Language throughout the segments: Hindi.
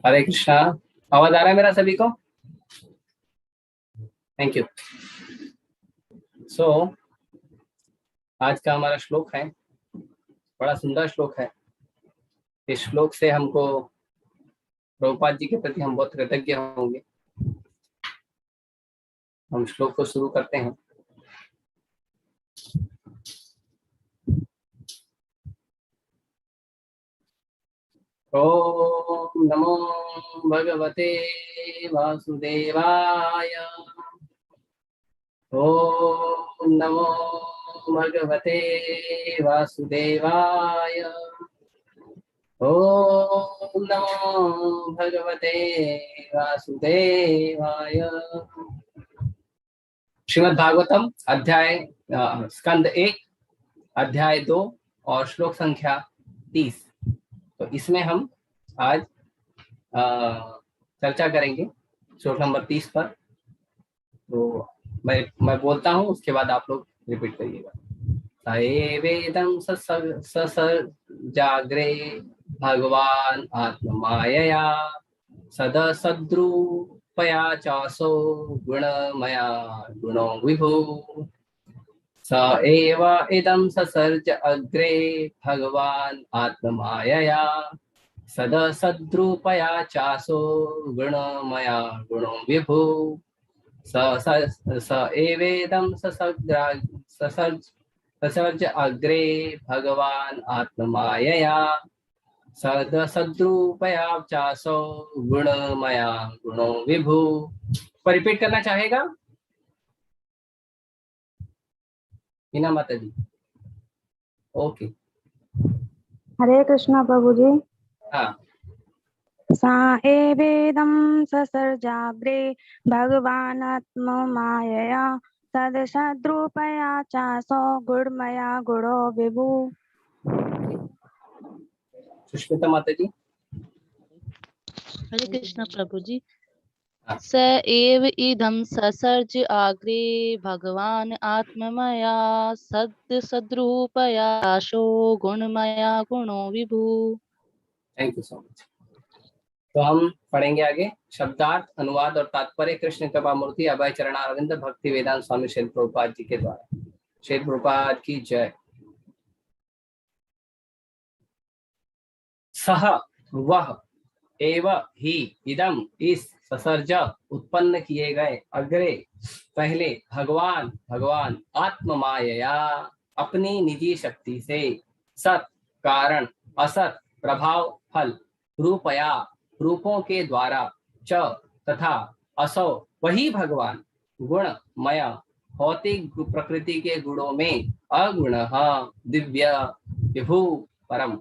हरे कृष्णा। आवाज आ रहा है मेरा सभी को? Thank you. सो आज का हमारा श्लोक है, बड़ा सुंदर श्लोक है। इस श्लोक से हमको प्रभुपाद जी के प्रति हम बहुत कृतज्ञ होंगे। हम श्लोक को शुरू करते हैं। ओम नमो भगवते वासुदेवाय। ओम नमो भगवते वासुदेवाय। ओम नमो भगवते वासुदेवाय। श्रीमद् भागवतम अध्याय स्कंद 1 अध्याय 2 और श्लोक संख्या 30। तो इसमें हम आज चर्चा करेंगे श्लोक नंबर 30 पर। तो मैं बोलता हूँ, उसके बाद आप लोग रिपीट करिएगा। वेदम ससर्जाग्रे भगवान आत्ममायया सदसद्रूपया चासो गुणमया गुणो विभु स एव इदं ससर्ज अग्रे भगवान आत्ममायया सदसद्रूपया चासो गुणमया गुणो विभु स एवेदं ससर्ज अग्रे भगवान आत्ममायया सदसद्रूपया चासो गुणमया गुणो विभु। पर रिपीट करना चाहेगा मीना माता जी? ओके। हरे कृष्णा प्रभु जी। हाँ। सा एवेदं ससर्जाग्रे भगवानात्ममायया सदसद्रूपया चासो गुणमया गुणो विभु। सुष्मिता माता जी। हरे कृष्ण प्रभु जी। स एव इदं ससर्ज आग्रे भगवान आत्ममया सद्रूपया आशो गुणमया गुणो विभु। Thank you so much. तो हम पढ़ेंगे आगे। शब्दार्थ, अनुवाद और तात्पर्य कृष्ण कृपा मूर्ति अभय चरणारविंद भक्ति वेदांत स्वामी श्री प्रभुपाद जी के द्वारा। श्री प्रभुपाद की जय। सह वह एव ही इदम इस ससर्ज उत्पन्न किए गए अग्रे पहले भगवान आत्ममायया अपनी निजी शक्ति से सत कारण असत प्रभाव फल रूपया रूपों के द्वारा च तथा असो वही भगवान गुणमय भौतिक प्रकृति के गुणों में अगुण दिव्य विभु परम।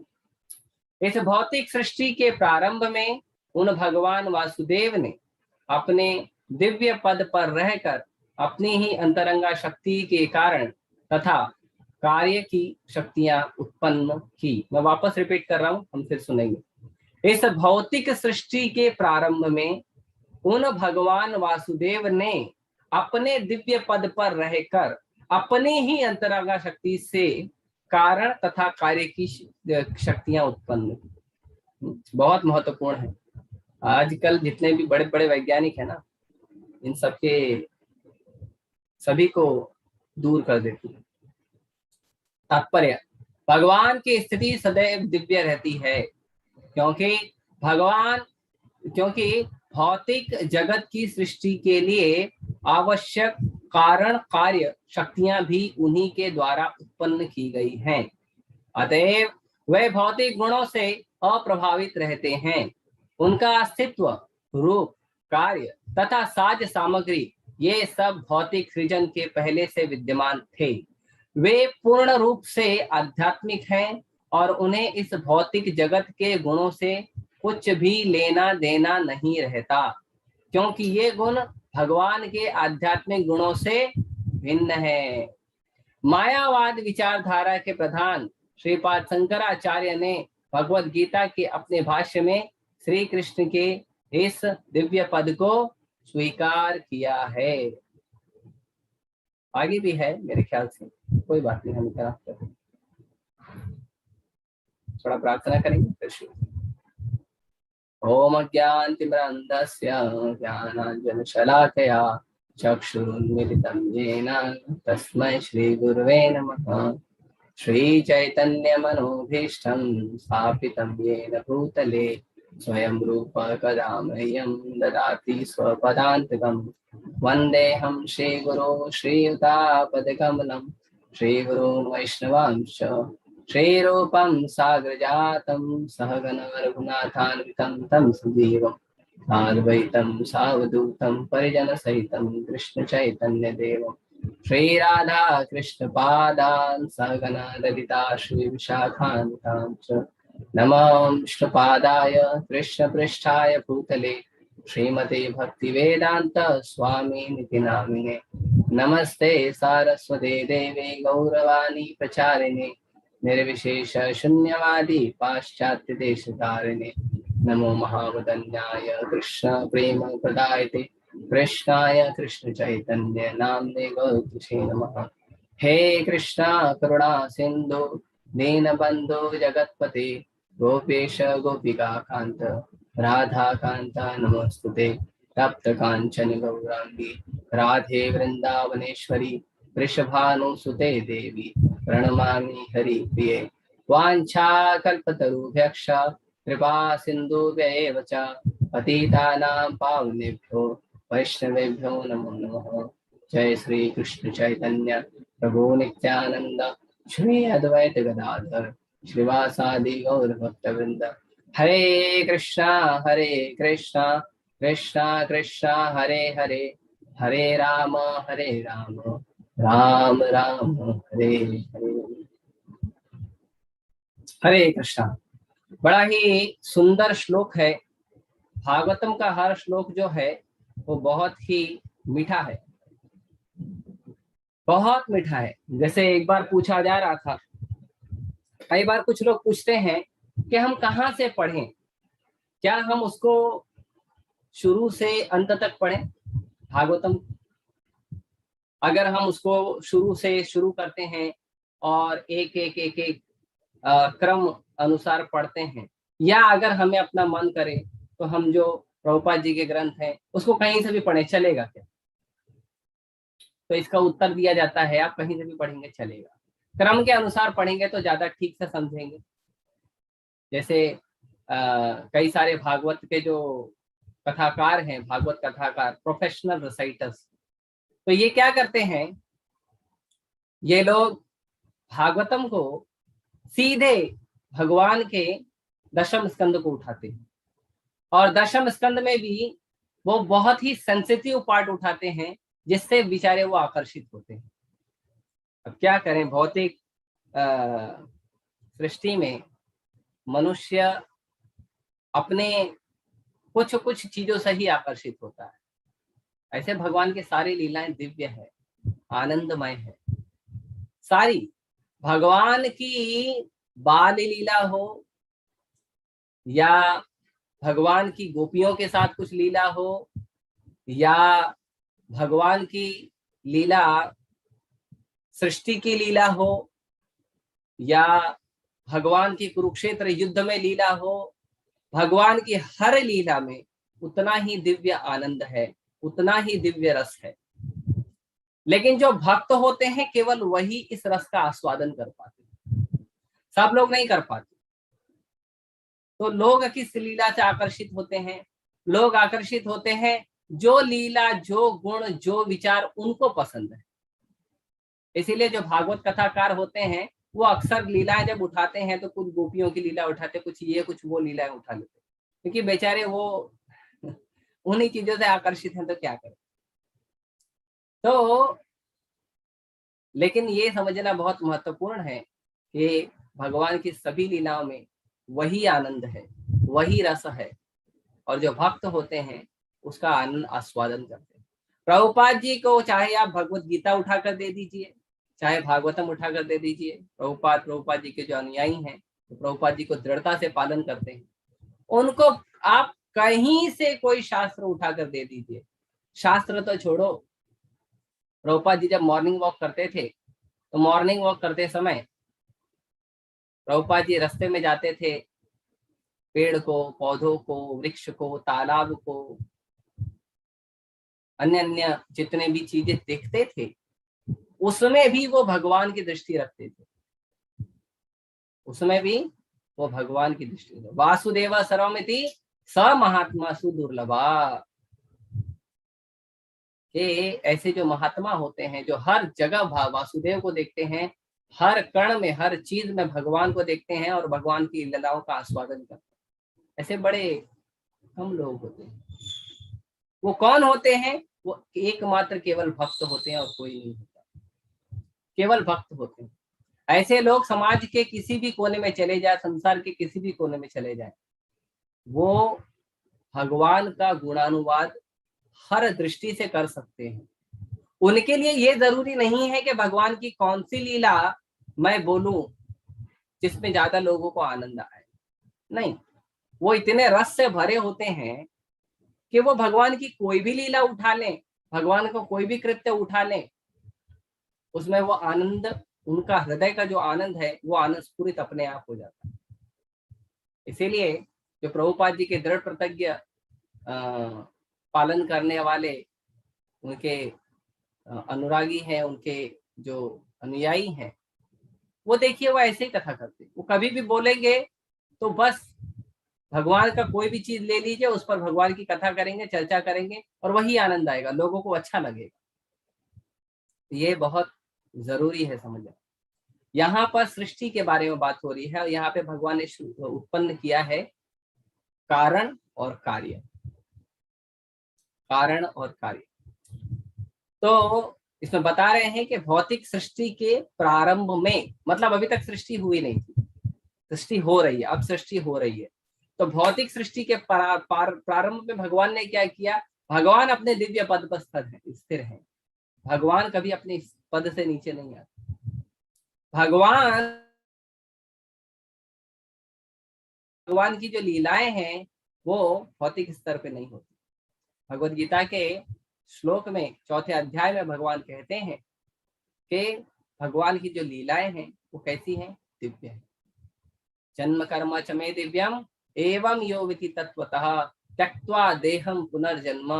इस भौतिक सृष्टि के प्रारंभ में उन भगवान वासुदेव ने अपने दिव्य पद पर रहकर अपनी ही अंतरंगा शक्ति के कारण तथा कार्य की शक्तियां उत्पन्न की। मैं वापस रिपीट कर रहा हूं, हम फिर सुनेंगे। इस भौतिक सृष्टि के प्रारंभ में उन भगवान वासुदेव ने अपने दिव्य पद पर रहकर अपनी ही अंतरंगा शक्ति से कारण तथा कार्य की शक्तियां उत्पन्न की। बहुत महत्वपूर्ण है। आजकल जितने भी बड़े बड़े वैज्ञानिक है ना, इन सबके सभी को दूर कर देती है। तात्पर्य, भगवान की स्थिति सदैव दिव्य रहती है क्योंकि भौतिक जगत की सृष्टि के लिए आवश्यक कारण कार्य शक्तियां भी उन्हीं के द्वारा उत्पन्न की गई हैं। अतएव वे भौतिक गुणों से अप्रभावित रहते हैं। उनका अस्तित्व, रूप, कार्य तथा साज सामग्री ये सब भौतिक सृजन के पहले से विद्यमान थे। वे पूर्ण रूप से आध्यात्मिक हैं और उन्हें इस भौतिक जगत के गुणों से कुछ भी लेना देना नहीं रहता, क्योंकि ये गुण भगवान के आध्यात्मिक गुणों से भिन्न है। मायावाद विचारधारा के प्रधान श्रीपाद शंकराचार्य ने भगवद गीता के अपने भाष्य में श्री कृष्ण के इस दिव्य पद को स्वीकार किया है। आगे भी है मेरे ख्याल से, कोई बात नहीं, हम इतना थोड़ा प्रार्थना करेंगे फिर शुरू। ओम ज्ञानतिमिरान्धस्य ज्ञानाञ्जनशलाकया चक्षुरुन्मिलितं येन तस्मै श्रीगुरुवे नमः। श्रीचैतन्यमनोभीष्टं स्थापितं येन भूतले स्वयं रूप कदा मह्यं ददाति स्वपदान्तिकं। वन्देऽहं श्रीगुरो श्रीयुतापदकमलं श्रीगुरून् वैष्णवांश्च श्रीरूपं साग्रजातं सहगण रघुनाथान्वितं तं सजीवं साद्वैतं सावधूतं परिजनसहितं कृष्णचैतन्यदेवं श्रीराधा कृष्णपादान् सहगणा ललिता श्रीविशाखान्वितां च नमः विष्णुपादाय कृष्णपृष्ठाय भूतले श्रीमते भक्तिवेदांत स्वामी निति नामिने। नमस्ते सारस्वते देवे गौरवाणी प्रचारिणे निर्विशेष शून्यवादी पाश्चात्य देशकारिणे। नमो महावदन्याय कृष्ण प्रेम प्रदायते कृष्णाय कृष्ण चैतन्य नामने गौतुषे नमः। हे कृष्णा करुणा सिंधु दीनबंधु जगत्पते गोपेश गोपिका कांत राधा कांत नमोस्तुते। तप्त कांचन गौरांगी राधे वृंदावनेश्वरी वृषभानुसुते देवी प्रणमामि हरिप्रिये। वाञ्छाकल्पतरुभ्यश्च कृपा सिन्धुभ्येव च पतितानां पावनेभ्यो वैष्णवेभ्यो नमो नमः। जय श्री कृष्ण चैतन्य प्रभु नित्यानंद श्री अद्वैत गदाधर श्रीवासादि गौर भक्तवृंद। हरे कृष्णा कृष्णा कृष्णा हरे हरे हरे राम राम राम हरे हरे। हरे कृष्णा। बड़ा ही सुंदर श्लोक है। भागवतम का हर श्लोक जो है वो बहुत ही मीठा है, बहुत मीठा है। जैसे एक बार पूछा जा रहा था, कई बार कुछ लोग पूछते हैं कि हम कहाँ से पढ़ें, क्या हम उसको शुरू से अंत तक पढ़ें भागवतम। अगर हम उसको शुरू से शुरू करते हैं और एक एक एक एक क्रम अनुसार पढ़ते हैं, या अगर हमें अपना मन करे तो हम जो प्रभुपाद जी के ग्रंथ हैं उसको कहीं से भी पढ़ें, चलेगा क्या? तो इसका उत्तर दिया जाता है आप कहीं से भी पढ़ेंगे चलेगा, क्रम के अनुसार पढ़ेंगे तो ज्यादा ठीक से समझेंगे। जैसे कई सारे भागवत के जो कथाकार हैं, भागवत कथाकार, प्रोफेशनल रिसाइटर्स, तो ये क्या करते हैं, ये लोग भागवतम को सीधे भगवान के दशम स्कंद को उठाते हैं, और दशम स्कंद में भी वो बहुत ही सेंसिटिव पार्ट उठाते हैं जिससे बेचारे वो आकर्षित होते हैं। अब क्या करें, भौतिक सृष्टि में मनुष्य अपने कुछ कुछ चीजों से ही आकर्षित होता है। ऐसे भगवान की सारी लीलाएं दिव्य है, आनंदमय है। सारी भगवान की बाल लीला हो या भगवान की गोपियों के साथ कुछ लीला हो, या भगवान की लीला सृष्टि की लीला हो, या भगवान की कुरुक्षेत्र युद्ध में लीला हो, भगवान की हर लीला में उतना ही दिव्य आनंद है, उतना ही दिव्य रस है। लेकिन जो भक्त होते हैं केवल वही इस रस का आस्वादन कर पाते हैं, सब लोग नहीं कर पाते। तो लोग किस लीला से आकर्षित होते हैं? लोग आकर्षित होते हैं जो लीला, जो गुण, जो विचार उनको पसंद है। इसीलिए जो भागवत कथाकार होते हैं वो अक्सर लीलाएं जब उठाते हैं तो कुछ गोपियों की लीला उठाते, कुछ ये कुछ वो लीलाएं उठा लेते, क्योंकि बेचारे वो उन्हीं चीजों से आकर्षित हैं, तो क्या करें। तो लेकिन ये समझना बहुत महत्वपूर्ण है कि भगवान की सभी लीलाओं में वही आनंद है, वही रस है, और जो भक्त होते हैं उसका आनंद आस्वादन करते हैं। प्रभुपाद जी को चाहे आप भगवत गीता उठाकर दे दीजिए, चाहे भागवतम उठाकर दे दीजिए, प्रभुपाद जी के जो अनुयायी हैं तो प्रभुपाद जी को दृढ़ता से पालन करते हैं। उनको आप कहीं से कोई शास्त्र उठाकर दे दीजिए, शास्त्र तो छोड़ो, प्रभुपाद जी जब मॉर्निंग वॉक करते थे तो मॉर्निंग वॉक करते समय प्रभुपाद जी रास्ते में जाते थे पेड़ को, पौधों को, वृक्ष को, तालाब को, अन्य अन्य जितने भी चीजें देखते थे उसमें भी वो भगवान की दृष्टि रखते थे, उसमें भी वो भगवान की दृष्टि। वासुदेव सर्वमिति स महात्मा सुदुर्लभा, ये ऐसे जो महात्मा होते हैं जो हर जगह वासुदेव को देखते हैं, हर कण में, हर चीज में भगवान को देखते हैं और भगवान की लीलाओं का आस्वादन करते हैं, ऐसे बड़े कम लोग होते हैं। वो कौन होते हैं? वो एकमात्र केवल भक्त होते हैं और कोई नहीं होता, केवल भक्त होते हैं। ऐसे लोग समाज के किसी भी कोने में चले जाए, संसार के किसी भी कोने में चले जाए, वो भगवान का गुणानुवाद हर दृष्टि से कर सकते हैं। उनके लिए ये जरूरी नहीं है कि भगवान की कौन सी लीला मैं बोलूं जिसमें ज्यादा लोगों को आनंद आए, नहीं, वो इतने रस से भरे होते हैं कि वो भगवान की कोई भी लीला उठा लें, भगवान को कोई भी कृत्य उठा लें, उसमें वो आनंद, उनका हृदय का जो आनंद है वो आनंद स्फुरित अपने आप हो जाता है। इसीलिए जो प्रभुपाद जी के दृढ़ प्रतिज्ञ पालन करने वाले, उनके अनुरागी हैं, उनके जो अनुयायी हैं, वो देखिए वो ऐसे ही कथा करते, वो कभी भी बोलेंगे तो बस भगवान का कोई भी चीज ले लीजिए, उस पर भगवान की कथा करेंगे, चर्चा करेंगे और वही आनंद आएगा, लोगों को अच्छा लगेगा। ये बहुत जरूरी है समझना। यहाँ पर सृष्टि के बारे में बात हो रही है और यहाँ पे भगवान ने उत्पन्न किया है कारण और कार्य, कारण और कार्य। तो इसमें बता रहे हैं कि भौतिक सृष्टि के प्रारंभ में, मतलब अभी तक सृष्टि हुई नहीं थी, सृष्टि हो रही है, अब सृष्टि हो रही है। तो भौतिक सृष्टि के प्रारंभ में भगवान ने क्या किया? भगवान अपने दिव्य पद पर स्थिर है, भगवान कभी अपने पद से नीचे नहीं आते। भगवान की जो लीलाएं हैं वो भौतिक स्तर पे नहीं होती। भगवद गीता के श्लोक में 4थे अध्याय में भगवान कहते हैं कि भगवान की जो लीलाएं हैं वो कैसी हैं? दिव्य है। जन्म कर्म च मे दिव्यम एवं यो विति तत्वतः त्यक्त्वा देहम पुनर्जन्म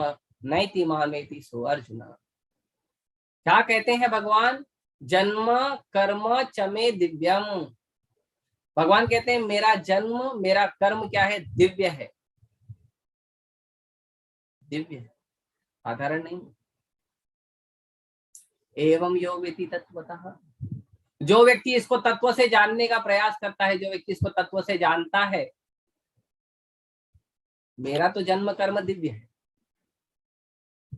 नैति मामेति सो अर्जुन। क्या कहते हैं भगवान? जन्म कर्म च मे दिव्यम, भगवान कहते हैं मेरा जन्म, मेरा कर्म क्या है? दिव्य है, दिव्य है, साधारण नहीं। एवं यो विति तत्वतः, जो व्यक्ति इसको तत्व से जानने का प्रयास करता है, जो व्यक्ति इसको तत्व से जानता है, मेरा तो जन्म कर्म दिव्य है,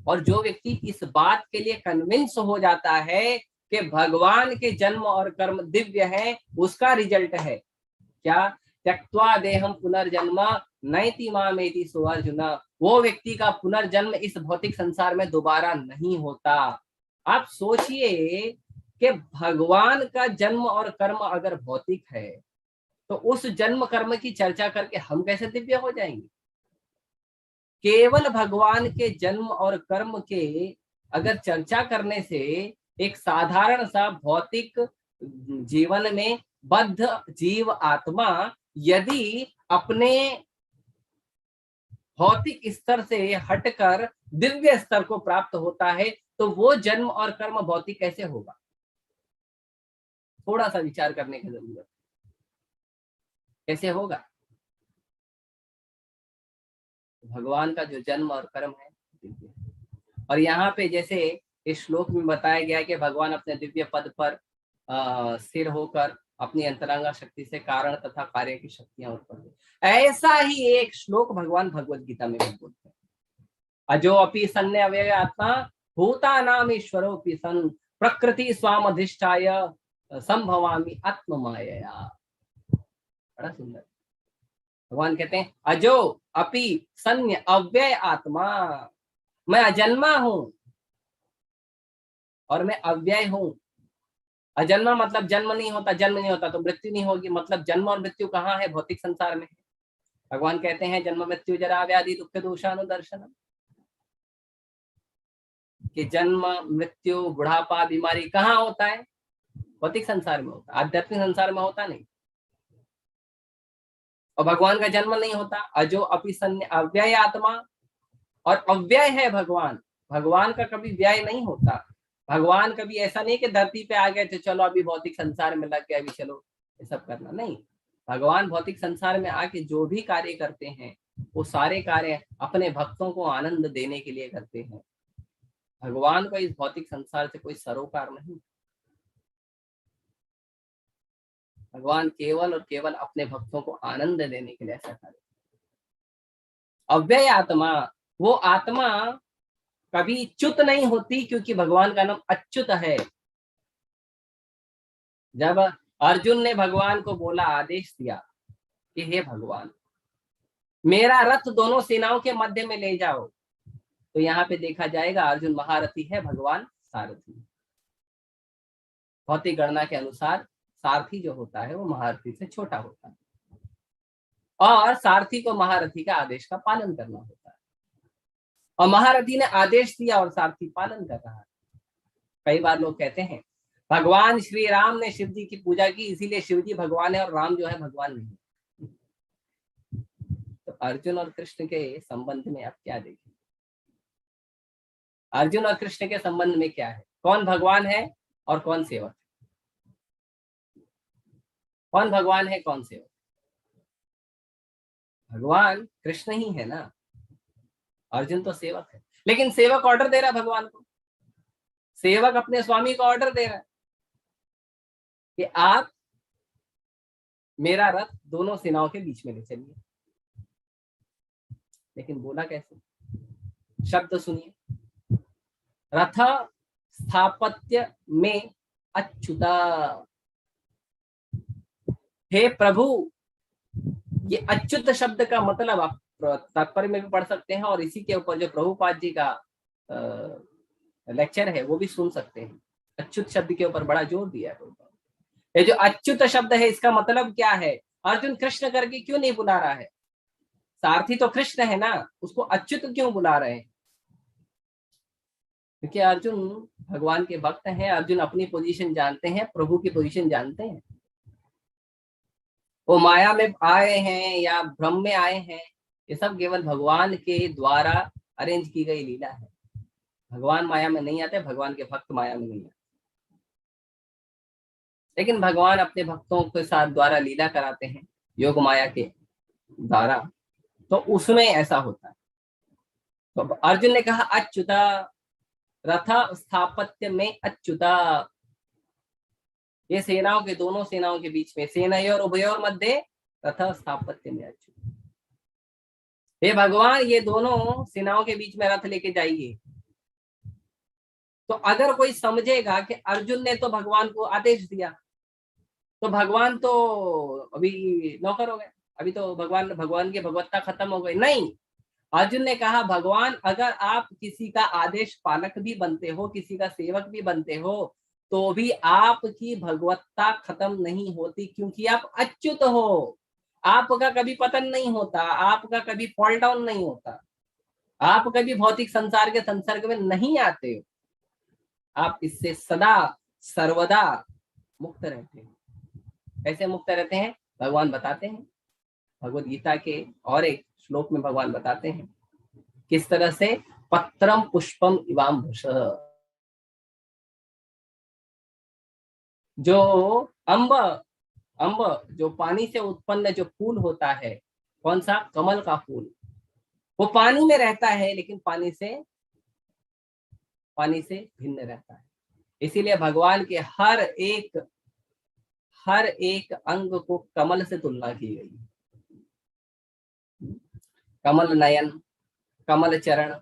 और जो व्यक्ति इस बात के लिए कन्विंस हो जाता है कि भगवान के जन्म और कर्म दिव्य है, उसका रिजल्ट है क्या? त्यक्त्वा देहम पुनर्जन्म नैति मामेति सो अर्जुन, वो व्यक्ति का पुनर्जन्म इस भौतिक संसार में दोबारा नहीं होता। आप सोचिए कि भगवान का जन्म और कर्म अगर भौतिक है तो उस जन्म कर्म की चर्चा करके हम कैसे दिव्य हो जाएंगे? केवल भगवान के जन्म और कर्म के अगर चर्चा करने से एक साधारण सा भौतिक जीवन में बद्ध जीव आत्मा यदि अपने भौतिक स्तर से हटकर दिव्य स्तर को प्राप्त होता है तो वो जन्म और कर्म भौतिक कैसे होगा? थोड़ा सा विचार करने की जरूरत है, कैसे होगा? भगवान का जो जन्म और कर्म है दिव्य है। और यहाँ पे जैसे इस श्लोक में बताया गया है कि भगवान अपने दिव्य पद पर स्थिर होकर अपनी अंतरंगा शक्ति से कारण तथा कार्य की शक्तियां उत्पन्न, ऐसा ही एक श्लोक भगवान भगवत गीता में भी बोलते हैं। अजो अपि सन्ने अव्यय आत्मा भूतानाम ईश्वरोऽपि सन् प्रकृति स्वाम अधिष्ठाय संभवामि आत्म मायया। बड़ा सुंदर। भगवान कहते हैं अजो अपि सन्य अव्यय आत्मा, मैं अजन्मा हूं और मैं अव्यय हूं। अजन्मा मतलब जन्म नहीं होता, जन्म नहीं होता तो मृत्यु नहीं होगी, मतलब जन्म और मृत्यु कहाँ है? भौतिक संसार में। भगवान कहते हैं जन्म मृत्यु जरा व्याधि दुख दोषानुदर्शनम, कि जन्म मृत्यु बुढ़ापा बीमारी कहाँ होता है? भौतिक संसार में होता है, आध्यात्मिक संसार में होता नहीं। और भगवान का जन्म नहीं होता। अजो अपि सन्य अव्यय आत्मा, और अव्यय है भगवान। भगवान का कभी व्यय नहीं होता। भगवान कभी ऐसा नहीं कि धरती पे आ गए तो चलो अभी भौतिक संसार में लग गया, अभी चलो ये सब करना, नहीं। भगवान भौतिक संसार में आके जो भी कार्य करते हैं वो सारे कार्य अपने भक्तों को आनंद देने के लिए करते हैं। भगवान को इस भौतिक संसार से कोई सरोकार नहीं। भगवान केवल और केवल अपने भक्तों को आनंद देने के लिए ऐसा कार्य। अव्यय आत्मा, वो आत्मा कभी च्युत नहीं होती, क्योंकि भगवान का नाम अच्युत है। जब अर्जुन ने भगवान को बोला, आदेश दिया कि हे भगवान मेरा रथ दोनों सेनाओं के मध्य में ले जाओ, तो यहाँ पे देखा जाएगा अर्जुन महारथी है, भगवान सारथी। भौतिक गणना के अनुसार सारथी जो होता है वो महारथी से छोटा होता है, और सारथी को महारथी का आदेश का पालन करना होता है। और महारथी ने आदेश दिया और सारथी पालन कर रहा है। कई बार लोग कहते हैं भगवान श्री राम ने शिव जी की पूजा की, इसीलिए शिव जी भगवान है और राम जो है भगवान नहीं। तो अर्जुन और कृष्ण के संबंध में आप क्या देखें? अर्जुन और कृष्ण के संबंध में क्या है? कौन भगवान है और कौन सेवक? कौन भगवान है, कौन सेवक? भगवान कृष्ण ही है ना, अर्जुन तो सेवक है। लेकिन सेवक ऑर्डर दे रहा है भगवान को, सेवक अपने स्वामी को ऑर्डर दे रहा है कि आप मेरा रथ दोनों सेनाओं के बीच में ले चलिए। लेकिन बोला कैसे? शब्द सुनिए, रथ स्थापत्य में अच्युता। हे प्रभु, ये अच्युत शब्द का मतलब आप तात्पर्य में भी पढ़ सकते हैं, और इसी के ऊपर जो प्रभुपाद जी का लेक्चर है वो भी सुन सकते हैं। अच्युत शब्द के ऊपर बड़ा जोर दिया है। ये जो अच्युत शब्द है इसका मतलब क्या है? अर्जुन कृष्ण करके क्यों नहीं बुला रहा है? सारथी तो कृष्ण है ना, उसको अच्युत क्यों बुला रहे हैं? क्योंकि अर्जुन भगवान के भक्त हैं, अर्जुन अपनी पोजीशन जानते हैं, प्रभु की पोजीशन जानते हैं। वो माया में आए हैं या भ्रम में आए हैं, ये सब केवल भगवान के द्वारा अरेंज की गई लीला है। भगवान माया में नहीं आते, भगवान के भक्त माया में नहीं आते। लेकिन भगवान अपने भक्तों के साथ द्वारा लीला कराते हैं योग माया के द्वारा, तो उसमें ऐसा होता है। तो अर्जुन ने कहा अच्युता, रथ स्थापत्य में अच्युता। ये सेनाओं के, दोनों सेनाओं के बीच में, सेनयोर उभयोर मध्य रथ स्थापत्य में अच्युत। हे भगवान ये दोनों सेनाओं के बीच में रथ लेके जाइए। तो अगर कोई समझेगा कि अर्जुन ने तो भगवान को आदेश दिया, तो भगवान तो अभी नौकर हो गए, अभी तो भगवान की भगवत्ता खत्म हो गई। नहीं, अर्जुन ने कहा भगवान अगर आप किसी का आदेश पालक भी बनते हो, किसी का सेवक भी बनते हो, तो भी आपकी भगवत्ता खत्म नहीं होती, क्योंकि आप अच्युत हो। आपका कभी पतन नहीं होता, आपका कभी फॉल डाउन नहीं होता, आप कभी भौतिक संसार के संसर्ग में नहीं आते हो। आप इससे सदा सर्वदा मुक्त रहते हैं। कैसे मुक्त रहते हैं भगवान बताते हैं भगवद गीता के और एक श्लोक में। भगवान बताते हैं किस तरह से, पत्रम पुष्पम इवाम्भुष। जो अंब जो पानी से उत्पन्न जो फूल होता है, कौन सा? कमल का फूल। वो पानी में रहता है लेकिन पानी से भिन्न रहता है। इसीलिए भगवान के हर एक अंग को कमल से तुलना की गई। कमल नयन, कमल चरण,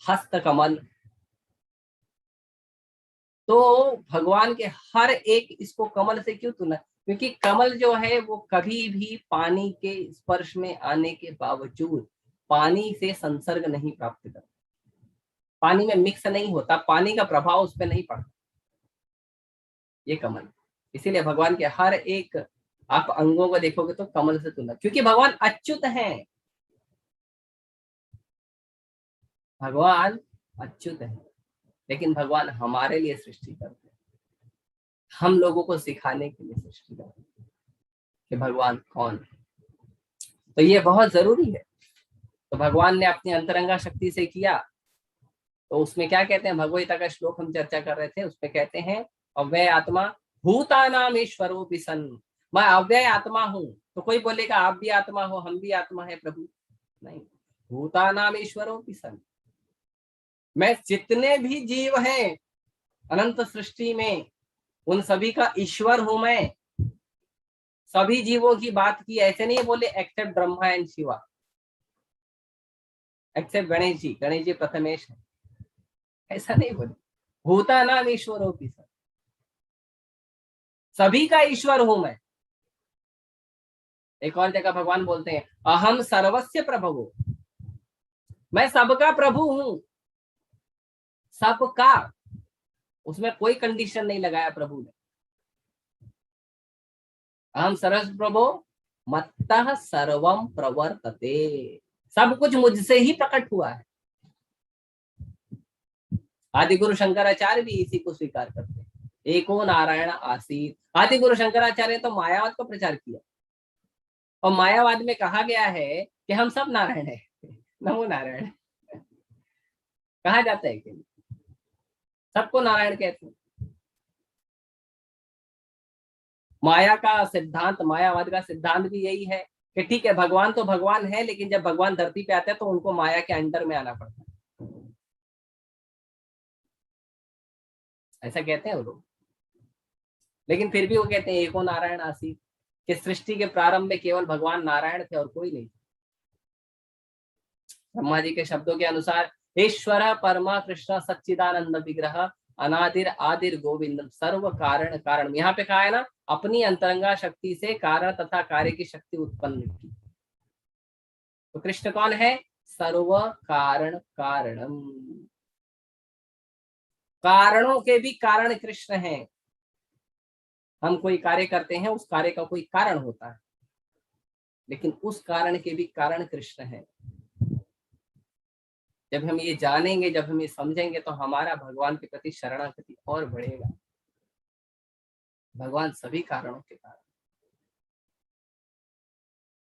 हस्त कमल। तो भगवान के हर एक, इसको कमल से क्यों तुलना? क्योंकि कमल जो है वो कभी भी पानी के स्पर्श में आने के बावजूद पानी से संसर्ग नहीं प्राप्त करता, पानी में मिक्स नहीं होता, पानी का प्रभाव उस पर नहीं पड़ता, ये कमल। इसीलिए भगवान के हर एक आप अंगों को देखोगे तो कमल से तुलना, क्योंकि भगवान अच्युत हैं। भगवान अच्युत है, लेकिन भगवान हमारे लिए सृष्टि करते हैं, हम लोगों को सिखाने के लिए सृष्टि करते हैं कि भगवान कौन है। तो ये बहुत जरूरी है। तो भगवान ने अपनी अंतरंगा शक्ति से किया। तो उसमें क्या कहते हैं, भगवत का श्लोक हम चर्चा कर रहे थे, उसमें कहते हैं अव्यय आत्मा भूतानाम ईश्वरोपि सन। मैं अव्यय आत्मा हूं। तो कोई बोलेगा आप भी आत्मा हो, हम भी आत्मा है प्रभु। नहीं, भूतानाम ईश्वरोपि सन। मैं जितने भी जीव हैं अनंत सृष्टि में, उन सभी का ईश्वर हूं मैं। सभी जीवों की बात की, ऐसे नहीं बोले except Brahma and Shiva, except Ganesh ji, Ganesh ji Prathamesh है, ऐसा नहीं बोले। भूतानाम ईश्वरोपि सन, सभी का ईश्वर हूं मैं। एक और जगह भगवान बोलते हैं अहम सर्वस्य प्रभु, मैं सबका प्रभु हूं, सबका। उसमें कोई कंडीशन नहीं लगाया प्रभु ने। अहम सर्वस्य प्रभु मत्तः सर्वम प्रवर्तते, सब कुछ मुझसे ही प्रकट हुआ है। आदि गुरु शंकराचार्य भी इसी को स्वीकार करते हैं, एको नारायण आसीत। आदि गुरु शंकराचार्य ने तो मायावाद का प्रचार किया, और मायावाद में कहा गया है कि हम सब नारायण है, नमो नारायण। कहा जाता है कि सबको नारायण कहते हैं। माया का सिद्धांत, मायावाद का सिद्धांत भी यही है कि ठीक है भगवान तो भगवान है, लेकिन जब भगवान धरती पे आते हैं तो उनको माया के अंडर में आना पड़ता है, ऐसा कहते हैं वो लोग। लेकिन फिर भी वो कहते हैं एको नारायण आसीत, कि सृष्टि के प्रारंभ में केवल भगवान नारायण थे और कोई नहीं। ब्रह्मा जी के शब्दों के अनुसार ईश्वर परमा कृष्ण सच्चिदानंद विग्रह अनादिर आदिर गोविंद सर्व कारण कारण। यहाँ पे कहा है ना, अपनी अंतरंगा शक्ति से कारण तथा कार्य की शक्ति उत्पन्न की। तो कृष्ण कौन है? सर्व कारण कारणम, कारणों के भी कारण कृष्ण हैं। हम कोई कार्य करते हैं, उस कार्य का कोई कारण होता है, लेकिन उस कारण के भी कारण कृष्ण है। जब हम ये जानेंगे, जब हम ये समझेंगे, तो हमारा भगवान के प्रति शरणागति और बढ़ेगा। भगवान सभी कारणों के कारण,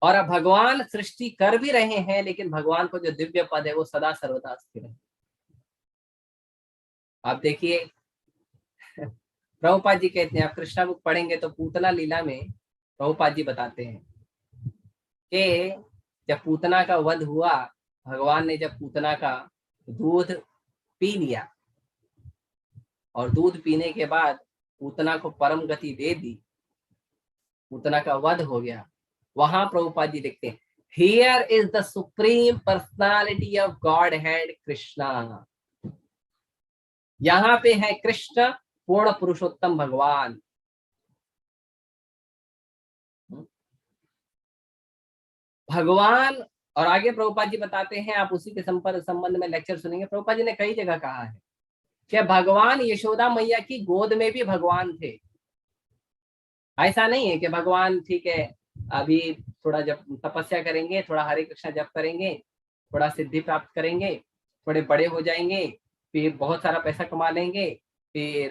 और अब भगवान सृष्टि कर भी रहे हैं, लेकिन भगवान को जो दिव्य पद है वो सदा सर्वदा स्थिर है। आप देखिए प्रभुपाद जी कहते हैं, आप कृष्णा बुक पढ़ेंगे तो पूतना लीला में प्रभुपाद जी बताते हैं कि जब पूतना का वध हुआ, भगवान ने जब पूतना का दूध पी लिया और दूध पीने के बाद पूतना को परम गति दे दी, पूतना का वध हो गया। वहां प्रभुपाद जी लिखते हैं, here is the supreme personality of God head Krishna. यहाँ पे है कृष्ण पूर्ण पुरुषोत्तम भगवान। भगवान, और आगे प्रभुपाद जी बताते हैं, आप उसी के संबंध में लेक्चर सुनेंगे। प्रभुपाद जी ने कई जगह कहा है कि भगवान यशोदा मैया की गोद में भी भगवान थे। ऐसा नहीं है कि भगवान ठीक है अभी थोड़ा जब तपस्या करेंगे, थोड़ा हरे कृष्णा जप करेंगे, थोड़ा सिद्धि प्राप्त करेंगे, थोड़े बड़े हो जाएंगे, फिर बहुत सारा पैसा कमा लेंगे, फिर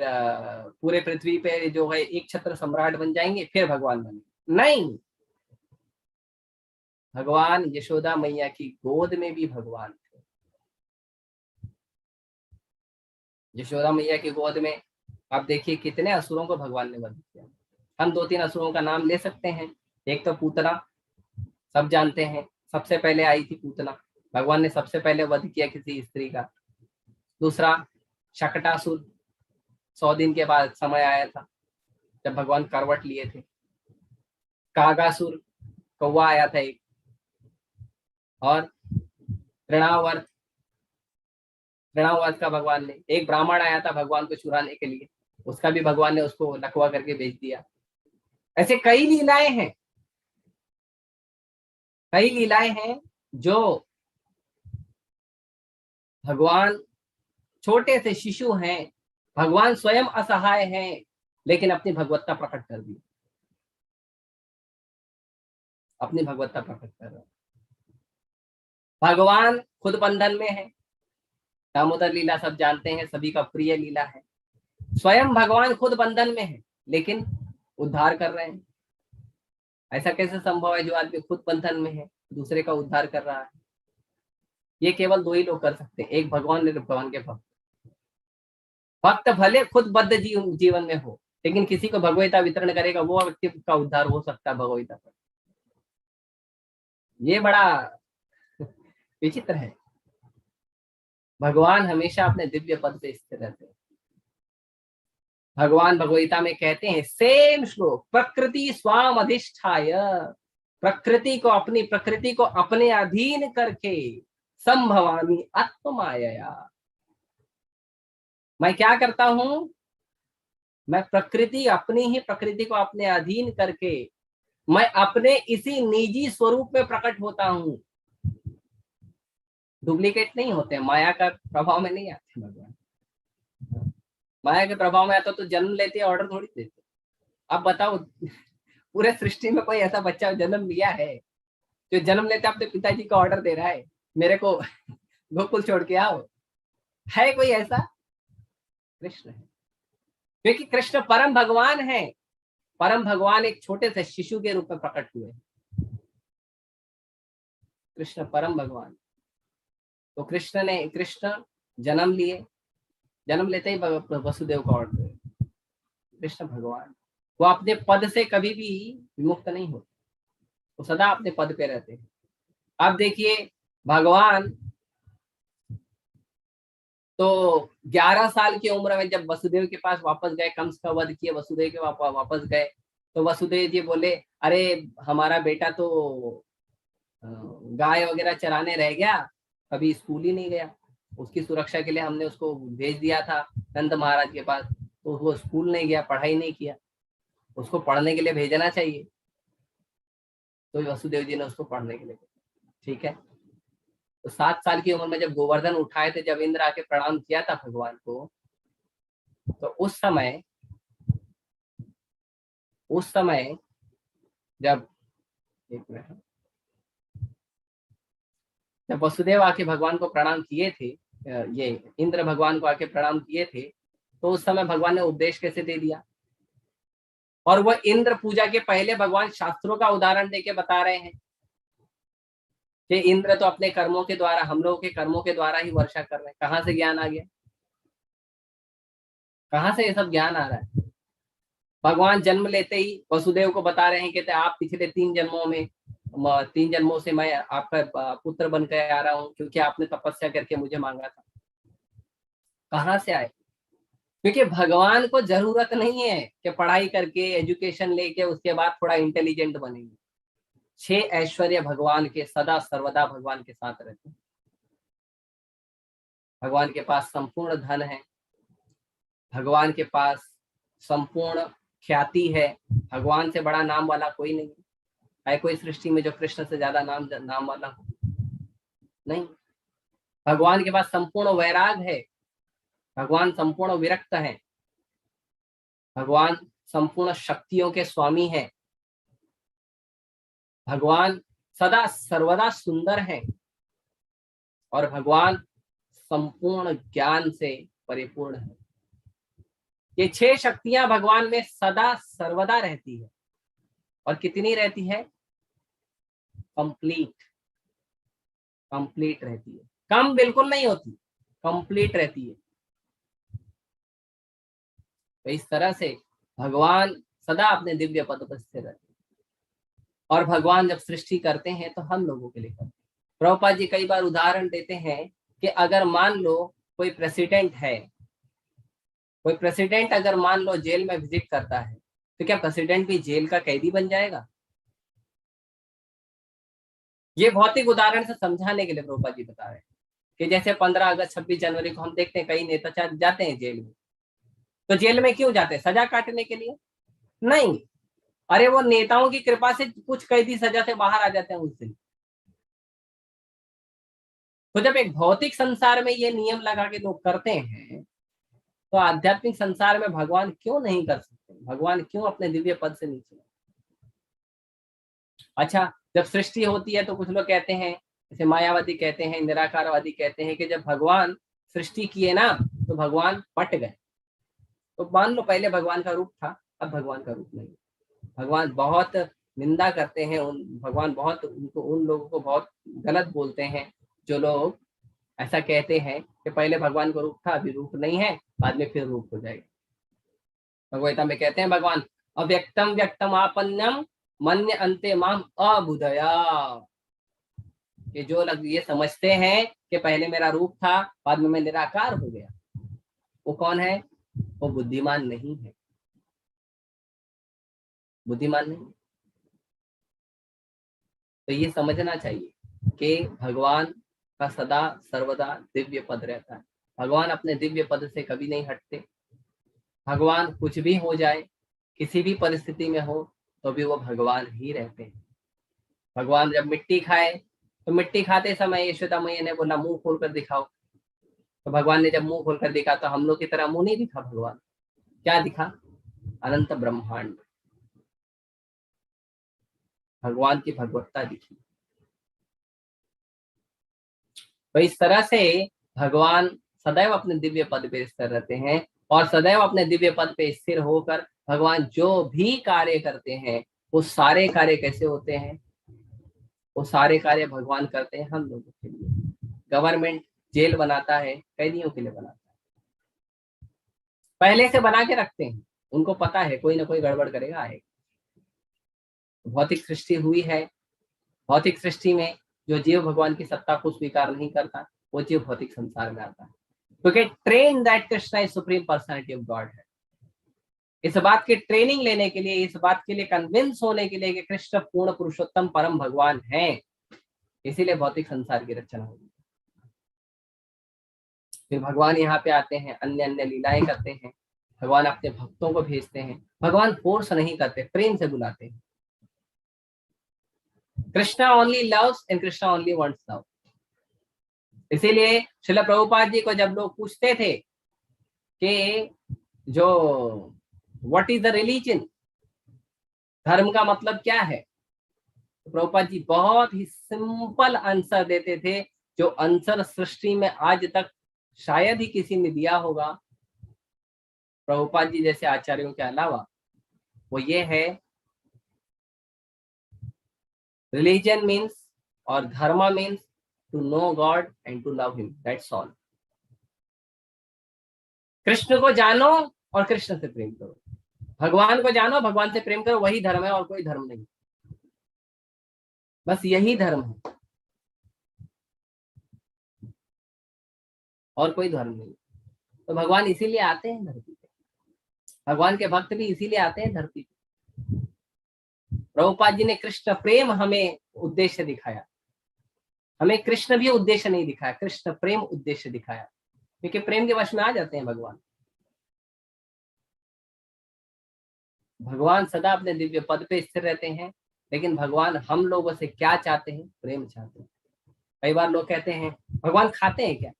पूरे पृथ्वी पे जो है एक छत्र सम्राट बन जाएंगे, फिर भगवान बनेंगे। नहीं, भगवान यशोदा मैया की गोद में भी भगवान थे। यशोदा मैया की गोद में आप देखिए कितने असुरों को भगवान ने वध किया। हम 2-3 असुरों का नाम ले सकते हैं। एक तो पूतना, सब जानते हैं, सबसे पहले आई थी पूतना, भगवान ने सबसे पहले वध किया किसी स्त्री का। दूसरा शकटासुर, 100 दिन के बाद समय आया था जब भगवान करवट लिए थे। कागासुर, कौवा आया था एक। और तृणावर्त, तृणावर्त का भगवान ने, एक ब्राह्मण आया था भगवान को चुराने के लिए, उसका भी भगवान ने उसको लकवा करके बेच दिया। ऐसे कई लीलाएं हैं, कई लीलाएं हैं जो भगवान छोटे से शिशु हैं, भगवान स्वयं असहाय हैं, लेकिन अपनी भगवत्ता प्रकट कर दी, अपनी भगवत्ता प्रकट कर रहे। भगवान खुद बंधन में है, दामोदर लीला सब जानते हैं, सभी का प्रिय लीला है। स्वयं भगवान खुद बंधन में है, लेकिन उद्धार कर रहे हैं। ऐसा कैसे संभव है जो आदमी खुद बंधन में है दूसरे का उद्धार कर रहा है। ये केवल दो ही लोग कर सकते हैं, एक भगवान, एक भगवान के भक्त। भक्त भले खुद बद्ध जीवन में हो, लेकिन किसी को भगवैता वितरण करेगा, वो व्यक्ति का उद्धार हो सकता है भगवैता पर। ये बड़ा विचित्र है। भगवान हमेशा अपने दिव्य पद पे स्थिर रहते हैं। भगवान भगवैता में कहते हैं, सेम श्लोक, प्रकृति स्वाम अधिष्ठाय, प्रकृति को अपने अधीन करके संभवामी आत्ममाया। मैं क्या करता हूं? मैं अपनी ही प्रकृति को अपने अधीन करके मैं अपने इसी निजी स्वरूप में प्रकट होता हूं। डुप्लीकेट नहीं होते, माया का प्रभाव में नहीं आते भगवान। माया के प्रभाव में आता तो जन्म लेते ऑर्डर थोड़ी देते। अब बताओ, पूरे सृष्टि में कोई ऐसा बच्चा जन्म लिया है जो जन्म लेते अपने पिताजी का ऑर्डर दे रहा है, मेरे को गोकुल छोड़ के आओ? है कोई ऐसा? कृष्ण है, क्योंकि कृष्ण परम भगवान है। परम भगवान एक छोटे से शिशु के रूप में प्रकट हुए। कृष्ण परम भगवान। तो कृष्ण जन्म लिए, जन्म लेते ही वसुदेव का ऑर्डर। कृष्ण भगवान, वो अपने पद से कभी भी विमुक्त नहीं होते, वो सदा अपने पद पे रहते हैं। अब देखिए, भगवान तो 11 साल की उम्र में जब वसुदेव के पास वापस गए, कंस का वध किए, वसुदेव के वापस गए, तो वसुदेव जी बोले, अरे हमारा बेटा तो गाय वगैरह चराने रह गया, कभी स्कूल ही नहीं गया। उसकी सुरक्षा के लिए हमने उसको भेज दिया था नंद महाराज के पास, तो वो स्कूल नहीं गया, पढ़ाई नहीं किया, उसको पढ़ने के लिए भेजना चाहिए। तो वसुदेव जी ने उसको पढ़ने के लिए, ठीक है। तो 7 साल की उम्र में जब गोवर्धन उठाए थे, जब इंद्र आके प्रणाम किया था भगवान को, तो उस समय जब जब वसुदेव आके भगवान को प्रणाम किए थे, ये इंद्र भगवान को आके प्रणाम किए थे, तो उस समय भगवान ने उपदेश कैसे दे दिया। और वह इंद्र पूजा के पहले भगवान शास्त्रों का उदाहरण देके बता रहे हैं कि इंद्र तो अपने कर्मों के द्वारा, हम लोगों के कर्मों के द्वारा ही वर्षा कर रहे हैं। कहाँ से ज्ञान आ गया? कहाँ से ये सब ज्ञान आ रहा है? भगवान जन्म लेते ही वसुदेव को बता रहे हैं, कहते आप पिछले 3 जन्मों से मैं आपका पुत्र बन कर आ रहा हूँ, क्योंकि आपने तपस्या करके मुझे मांगा था। कहाँ से आए? क्योंकि भगवान को जरूरत नहीं है कि पढ़ाई करके एजुकेशन लेके उसके बाद थोड़ा इंटेलिजेंट बनेंगे। 6 ऐश्वर्य भगवान के सदा सर्वदा भगवान के साथ रहते हैं। भगवान के पास संपूर्ण धन है, भगवान के पास संपूर्ण ख्याति है। भगवान से बड़ा नाम वाला कोई नहीं है कोई सृष्टि में जो कृष्ण से ज्यादा नाम वाला हो? नहीं। भगवान के पास संपूर्ण वैराग है, भगवान संपूर्ण विरक्त है, भगवान संपूर्ण शक्तियों के स्वामी है, भगवान सदा सर्वदा सुंदर है, और भगवान संपूर्ण ज्ञान से परिपूर्ण है। ये 6 शक्तियां भगवान में सदा सर्वदा रहती है। और कितनी रहती है? कंप्लीट रहती है। कम बिल्कुल नहीं होती, कंप्लीट रहती है। तो इस तरह से भगवान सदा अपने दिव्य पद पर स्थिर रहते हैं। और भगवान जब सृष्टि करते हैं तो हम लोगों के लिए करते हैं। प्रभुपाद जी कई बार उदाहरण देते हैं कि अगर मान लो कोई प्रेसिडेंट है, कोई प्रेसिडेंट अगर मान लो जेल में विजिट करता है, तो क्या प्रेसिडेंट भी जेल का कैदी बन जाएगा? ये भौतिक उदाहरण से समझाने के लिए प्रभुपाद जी बता रहे हैं कि जैसे 15 अगस्त 26 जनवरी को हम देखते हैं कई नेता जाते हैं जेल में। तो जेल में क्यों जाते हैं? सजा काटने के लिए? नहीं, अरे वो नेताओं की कृपा से कुछ कैदी सजा से बाहर आ जाते हैं उस दिन। तो जब एक भौतिक संसार में ये नियम लगा के लोग करते हैं, तो आध्यात्मिक संसार में भगवान क्यों नहीं कर सकते? भगवान क्यों अपने दिव्य पद से नीचे? अच्छा, जब सृष्टि होती है तो कुछ लोग कहते हैं, जैसे मायावादी कहते हैं, निराकारवादी कहते हैं कि जब भगवान सृष्टि किए ना तो भगवान पट गए। तो मान लो पहले भगवान का रूप था, अब भगवान का रूप नहीं। भगवान बहुत निंदा करते हैं, उन भगवान बहुत उनको, उन लोगों को बहुत गलत बोलते हैं जो लोग ऐसा कहते हैं कि पहले भगवान को रूप था, अभी रूप नहीं है, बाद में फिर रूप हो जाएगा। भगवद गीता में कहते हैं भगवान, अव्यक्तम व्यक्तम आपन्नम मन्य अंते माम अबुदया, कि जो लोग ये समझते हैं कि पहले मेरा रूप था, बाद में मैं निराकार हो गया, वो कौन है? वो बुद्धिमान नहीं है, बुद्धिमान नहीं। तो ये समझना चाहिए कि भगवान का सदा सर्वदा दिव्य पद रहता है। भगवान अपने दिव्य पद से कभी नहीं हटते। भगवान कुछ भी हो जाए, किसी भी परिस्थिति में हो, तो भी वो भगवान ही रहते हैं। भगवान जब मिट्टी खाए तो मिट्टी खाते समय यशोदा मैया ने बोला मुंह खोलकर दिखाओ, तो भगवान ने जब मुंह खोलकर दिखा तो हम लोग की तरह मुंह नहीं दिखा, भगवान क्या दिखा? अनंत ब्रह्मांड, भगवान की भगवत्ता दिखी। तो इस तरह से भगवान सदैव अपने दिव्य पद पे स्थिर रहते हैं, और सदैव अपने दिव्य पद पे स्थिर होकर भगवान जो भी कार्य करते हैं, वो सारे कार्य कैसे होते हैं? वो सारे कार्य भगवान करते हैं हम लोगों के लिए। गवर्नमेंट जेल बनाता है, कैदियों के लिए बनाता है, पहले से बना के रखते हैं, उनको पता है कोई ना कोई गड़बड़ करेगा, आएगा। भौतिक सृष्टि हुई है, भौतिक सृष्टि में जो जीव भगवान की सत्ता को स्वीकार नहीं करता, वो जीव भौतिक संसार में आता है, क्योंकि train that Krishna is supreme personality of God है। इस बात की ट्रेनिंग लेने के लिए, इस बात के लिए कन्विंस होने के लिए कि कृष्ण पूर्ण पुरुषोत्तम परम भगवान हैं, इसीलिए भौतिक संसार की रचना होगी। फिर भगवान यहाँ पे आते हैं, अन्य अन्य लीलाएं करते हैं, भगवान अपने भक्तों को भेजते हैं। भगवान फोर्स नहीं करते, प्रेम से बुलाते हैं। Krishna only loves and Krishna only wants love. इसीलिए श्रील प्रभुपाद जी को जब लोग पूछते थे कि जो व्हाट इज द रिलीजन, धर्म का मतलब क्या है, तो प्रभुपाद जी बहुत ही सिंपल आंसर देते थे, जो आंसर सृष्टि में आज तक शायद ही किसी ने दिया होगा प्रभुपाद जी जैसे आचार्यों के अलावा। वो ये है, रिलीजन मीन्स और धर्म means to know God and to love him, that's all. Krishna को जानो और कृष्ण से प्रेम करो, भगवान को जानो, भगवान से प्रेम करो, वही धर्म है और कोई धर्म नहीं, बस यही धर्म है और कोई धर्म नहीं। तो भगवान इसीलिए आते हैं धरती पे, भगवान के भक्त भी इसीलिए आते हैं धरती पे। प्रभुपाद जी ने कृष्ण प्रेम हमें उद्देश्य दिखाया, हमें कृष्ण भी उद्देश्य नहीं दिखाया, कृष्ण प्रेम उद्देश्य दिखाया, क्योंकि प्रेम के वश में आ जाते हैं भगवान। भगवान सदा अपने दिव्य पद पे स्थिर रहते हैं, लेकिन भगवान हम लोगों से क्या चाहते हैं? प्रेम चाहते हैं। कई बार लोग कहते हैं भगवान खाते हैं क्या?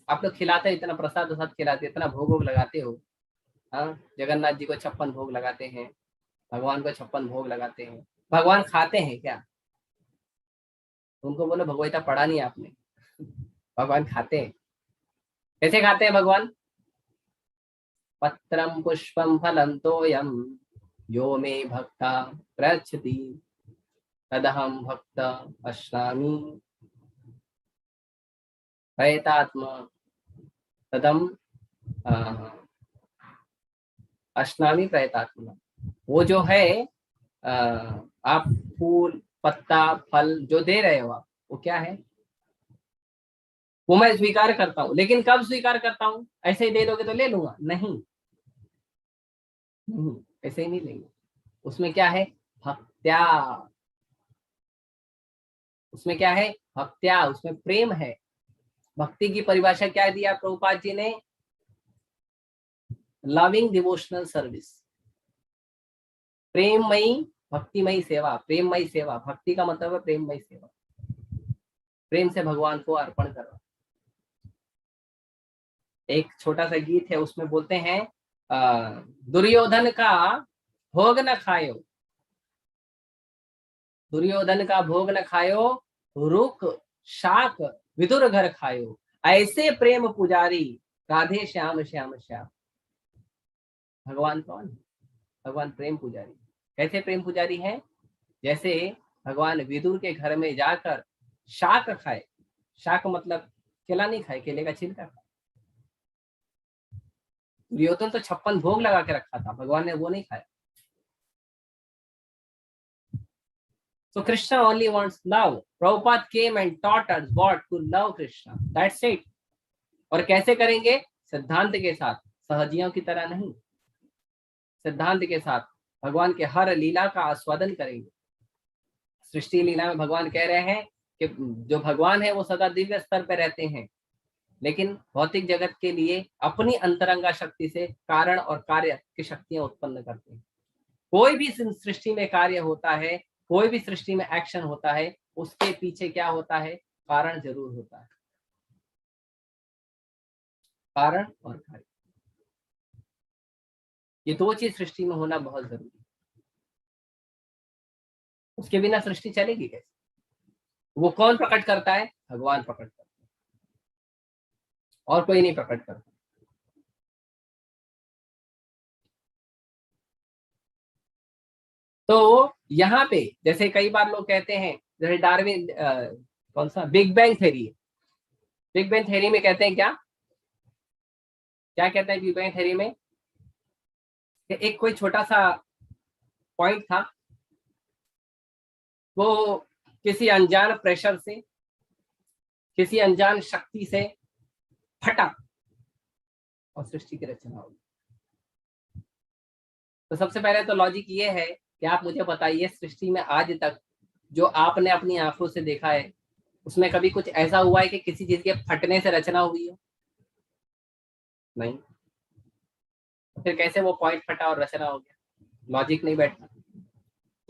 आप लोग खिलाते हैं, इतना प्रसाद वसाद खिलाते, इतना भोग वोग लगाते हो, हाँ, जगन्नाथ जी को 56 भोग लगाते हैं, भगवान को 56 भोग लगाते हैं, भगवान खाते हैं क्या? उनको बोलो भगवता पढ़ा नहीं आपने, भगवान खाते हैं। कैसे खाते हैं भगवान? पत्रम पुष्पम फलम तोयम यो मे भक्ता प्रयच्छति तदहम भक्त अश्नामि प्रयतात्मा तदम अश्नामि प्रयतात्मा। वो जो है आप फूल पत्ता फल जो दे रहे हो आप, वो क्या है? वो मैं स्वीकार करता हूँ, लेकिन कब स्वीकार करता हूँ? ऐसे ही दे दोगे तो ले लूंगा? नहीं, नहीं, ऐसे ही नहीं लेंगे। उसमें क्या है? भक्त्या। उसमें क्या है? भक्त्या, उसमें प्रेम है। भक्ति की परिभाषा क्या दिया प्रभुपाद जी ने? लविंग डिवोशनल सर्विस, प्रेममयी भक्तिमयी सेवा, प्रेममयी सेवा। भक्ति का मतलब है प्रेममयी सेवा, प्रेम से भगवान को अर्पण करना। एक छोटा सा गीत है, उसमें बोलते हैं दुर्योधन का भोग न खायो, दुर्योधन का भोग न खायो, रुक शाक विदुर घर खायो, ऐसे प्रेम पुजारी राधे श्याम श्याम श्याम। भगवान कौन है? भगवान प्रेम पुजारी। कैसे प्रेम पुजारी है? जैसे भगवान विदुर के घर में जाकर शाक खाए, शाक मतलब केला नहीं खाए, केले का छिलका खाए। दुर्योधन तो 56 भोग लगा के रखा था, भगवान ने वो नहीं खाया। So Krishna only wants love. Prabhupada came and taught us what to love Krishna. That's it. और कैसे करेंगे? सिद्धांत के साथ, सहजियों की तरह नहीं। सिद्धांत के साथ भगवान के हर लीला का आस्वादन करेंगे। सृष्टि लीला में भगवान कह रहे हैं कि जो भगवान है वो सदा दिव्य स्तर पर रहते हैं, लेकिन भौतिक जगत के लिए अपनी अंतरंगा शक्ति से कारण और कार्य की शक्तियां उत्पन्न करते हैं। कोई भी सृष्टि में कार्य होता है, कोई भी सृष्टि में एक्शन होता है, उसके पीछे क्या होता है? कारण जरूर होता है। कारण और कार्य, ये दो चीज सृष्टि में होना बहुत जरूरी है। उसके बिना सृष्टि चलेगी कैसे? वो कौन प्रकट करता है? भगवान प्रकट करता है, और कोई नहीं प्रकट करता। तो यहाँ पे जैसे कई बार लोग कहते हैं, जैसे डार्विन कौन सा बिग बैंग थ्योरी है, बिग बैंग थ्योरी में कहते हैं क्या क्या कहते हैं बिग बैंग थ्योरी में? कि एक कोई छोटा सा पॉइंट था, वो किसी अनजान प्रेशर से, किसी अनजान शक्ति से फटा और सृष्टि की रचना होगी। तो सबसे पहले तो लॉजिक ये है कि आप मुझे बताइए, सृष्टि में आज तक जो आपने अपनी आंखों से देखा है, उसमें कभी कुछ ऐसा हुआ है कि किसी चीज के फटने से रचना हुई हो? नहीं। तो फिर कैसे वो पॉइंट फटा और रचना हो गया? लॉजिक नहीं बैठता।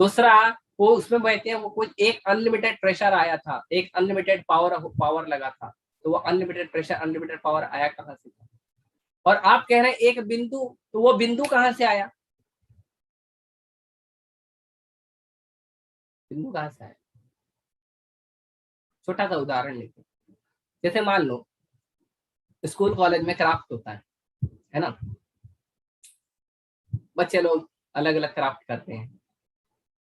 दूसरा, वो उसमें बैठते हैं, वो कुछ एक अनलिमिटेड प्रेशर आया था, एक अनलिमिटेड पावर लगा था, तो वो अनलिमिटेड प्रेशर अनलिमिटेड पावर आया कहाँ से था? और आप कह रहे हैं एक बिंदु, तो वो बिंदु कहाँ से आया? बिंदु कहाँ से आया? छोटा सा उदाहरण लेते हैं। जैसे मान लो स्कूल कॉलेज में क्राफ्ट होता है ना, बच्चे लोग अलग अलग क्राफ्ट करते हैं।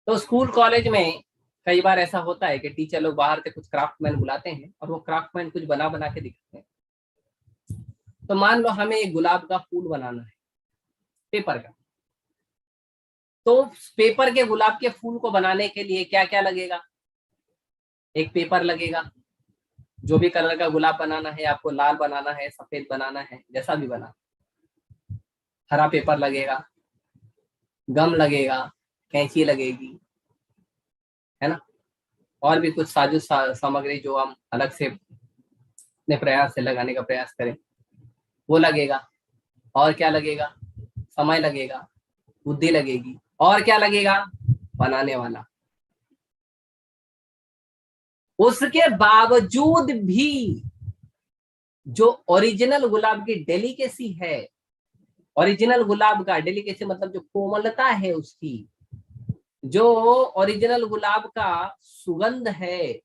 तो स्कूल कॉलेज में कई बार ऐसा होता है कि टीचर लोग बाहर से कुछ क्राफ्टमैन बुलाते हैं और वो क्राफ्टमैन कुछ बना बना के दिखाते हैं। तो मान लो हमें एक गुलाब का फूल बनाना है पेपर का, तो पेपर के गुलाब के फूल को बनाने के लिए क्या क्या लगेगा? एक पेपर लगेगा, जो भी कलर का गुलाब बनाना है आपको, लाल बनाना है, सफेद बनाना है, जैसा भी बना, हरा पेपर लगेगा, गम लगेगा, कैंची लगेगी, है ना, और भी कुछ साजो सामग्री जो हम अलग से अपने प्रयास से लगाने का प्रयास करें, वो लगेगा। और क्या लगेगा? समय लगेगा, बुद्धि लगेगी, और क्या लगेगा? बनाने वाला। उसके बावजूद भी जो ओरिजिनल गुलाब की डेलिकेसी है, ओरिजिनल गुलाब का डेलिकेसी मतलब जो कोमलता है उसकी, जो ओरिजिनल गुलाब का सुगंध है,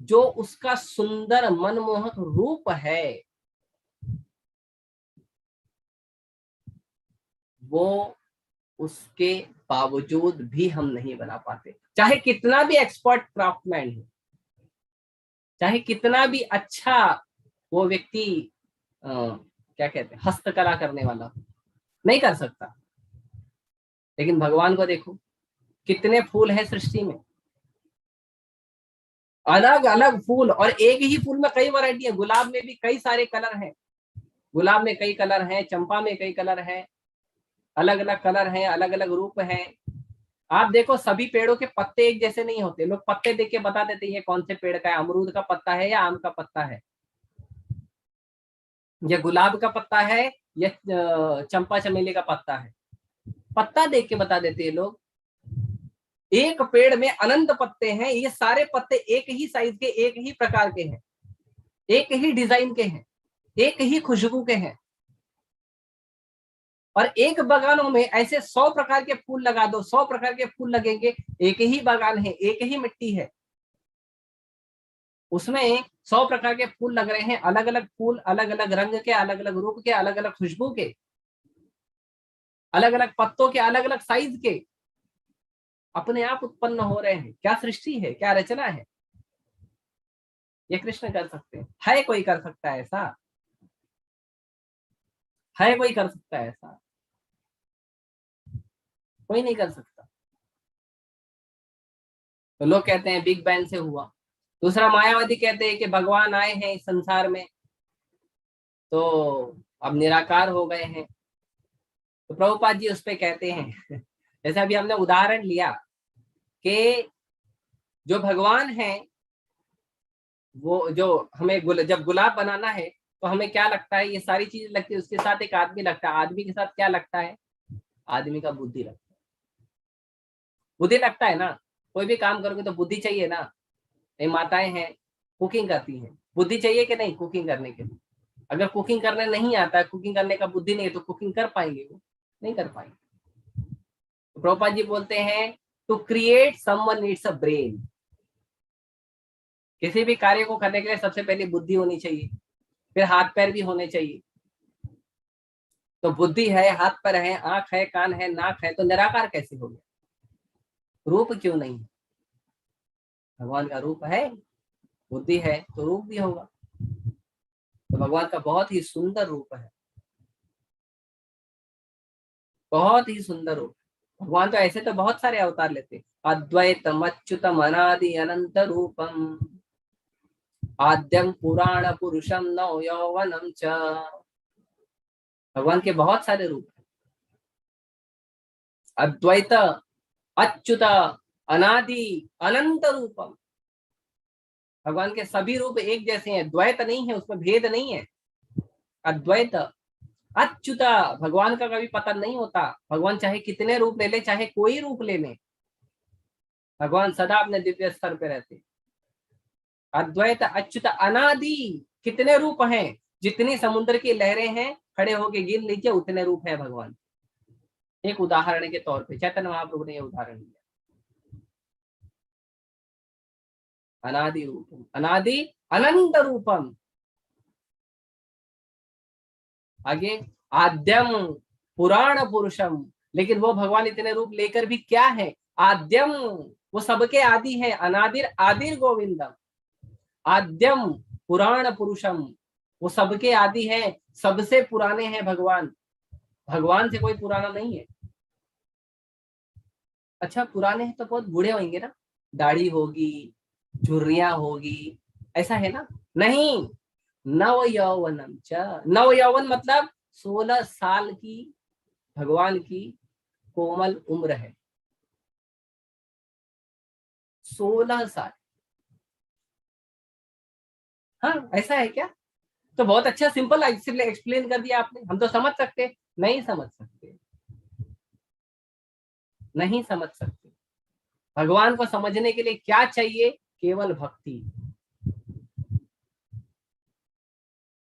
जो उसका सुंदर मनमोहक रूप है, वो उसके बावजूद भी हम नहीं बना पाते। चाहे कितना भी एक्सपर्ट क्राफ्टमैन हो, चाहे कितना भी अच्छा वो व्यक्ति क्या कहते हैं हस्तकला करने वाला, नहीं कर सकता। लेकिन भगवान को देखो, कितने फूल हैं सृष्टि में, अलग अलग फूल, और एक ही फूल में कई वैरायटी है। गुलाब में भी कई सारे कलर हैं, गुलाब में कई कलर हैं, चंपा में कई कलर हैं, अलग अलग कलर हैं, अलग अलग रूप हैं। आप देखो सभी पेड़ों के पत्ते एक जैसे नहीं होते। लोग पत्ते देख के बता देते हैं कौन से पेड़ का है, अमरूद का पत्ता है या आम का पत्ता है, ये गुलाब का पत्ता है या चंपा चमेली का पत्ता है, पत्ता देख के बता देते हैं लोग। एक पेड़ में अनंत पत्ते हैं, ये सारे पत्ते एक ही साइज के, एक ही प्रकार के हैं, एक ही डिजाइन के हैं, एक ही खुशबू के हैं। और एक बागानों में ऐसे 100 प्रकार के फूल लगा दो, 100 प्रकार के फूल लगेंगे, एक ही बागान है, एक ही मिट्टी है, उसमें 100 प्रकार के फूल लग रहे हैं, अलग अलग फूल, अलग अलग रंग के, अलग अलग रूप के, अलग अलग खुशबू के, अलग अलग पत्तों के, अलग अलग साइज के। अपने आप उत्पन्न हो रहे हैं। क्या सृष्टि है, क्या रचना है, ये कृष्ण कर सकते हैं। है कोई कर सकता है ऐसा? है कोई कर सकता है ऐसा? कोई नहीं कर सकता। तो लोग कहते हैं बिग बैंग से हुआ। दूसरा मायावादी कहते हैं कि भगवान आए हैं इस संसार में तो अब निराकार हो गए हैं। तो प्रभुपाद जी उस पे कहते हैं जैसे अभी हमने उदाहरण लिया कि जो भगवान है वो जो हमें जब गुलाब बनाना है तो हमें क्या लगता है, ये सारी चीजें लगती है, उसके साथ एक आदमी लगता है। आदमी के साथ क्या लगता है? आदमी का बुद्धि लगता है। बुद्धि लगता है ना, कोई भी काम करोगे तो बुद्धि चाहिए ना। ये माताएं हैं कुकिंग करती हैं, बुद्धि चाहिए कि नहीं कुकिंग करने के लिए? अगर कुकिंग करने नहीं आता है, कुकिंग करने का बुद्धि नहीं है, तो कुकिंग कर पाएंगे? वो नहीं कर पाएंगे। तो प्रभुपाद जी बोलते हैं to create someone needs a brain. किसी भी कार्य को करने के लिए सबसे पहले बुद्धि होनी चाहिए, फिर हाथ पैर भी होने चाहिए। तो बुद्धि है, हाथ पैर है, आंख है, कान है, नाक है, तो निराकार कैसे हो गया? रूप क्यों नहीं? भगवान का रूप है, बुद्धि है तो रूप भी होगा। तो भगवान का बहुत ही सुंदर रूप है, बहुत ही सुंदर रूप। भगवान तो ऐसे तो बहुत सारे अवतार लेते, अद्वैतम अच्युतम अनादि अनंत रूपम आद्यम पुराण पुरुषम नव यौवनम च। भगवान के बहुत सारे रूप हैं। अद्वैत, अच्युत, अनादि, अनंत रूपम। भगवान के सभी रूप एक जैसे हैं, द्वैत नहीं है, उसमें भेद नहीं है। अद्वैत, अच्युत, भगवान का कभी पता नहीं होता। भगवान चाहे कितने रूप ले ले, चाहे कोई रूप ले ले, भगवान सदा अपने दिव्य स्तर पे रहते। अद्वैत, अच्युत, अनादि, कितने रूप हैं? जितनी समुद्र की लहरें हैं खड़े होके गिन लीजिए, उतने रूप है भगवान। एक उदाहरण के तौर पे चैतन्य महाप्रभु ने यह उदाहरण दिया। अनादि रूपम, अनादि अनंत रूपम। आगे आद्यम पुराण पुरुषम। लेकिन वो भगवान इतने रूप लेकर भी क्या है? आद्यम, वो सबके आदि है। अनादिर आदिर गोविंदम। आद्यम पुराण पुरुषम, वो सबके आदि है, सबसे पुराने हैं भगवान। भगवान से कोई पुराना नहीं है। अच्छा पुराने हैं तो बहुत बूढ़े होंगे ना, दाढ़ी होगी, झुर्रियां होगी, ऐसा है ना? नहीं, नव यौवनम च। नव यौवन मतलब 16 साल की भगवान की कोमल उम्र है। 16 साल। हाँ ऐसा है क्या? तो बहुत अच्छा सिंपल एक्सप्लेन कर दिया आपने, हम तो समझ सकते। नहीं समझ सकते, नहीं समझ सकते। भगवान को समझने के लिए क्या चाहिए? केवल भक्ति,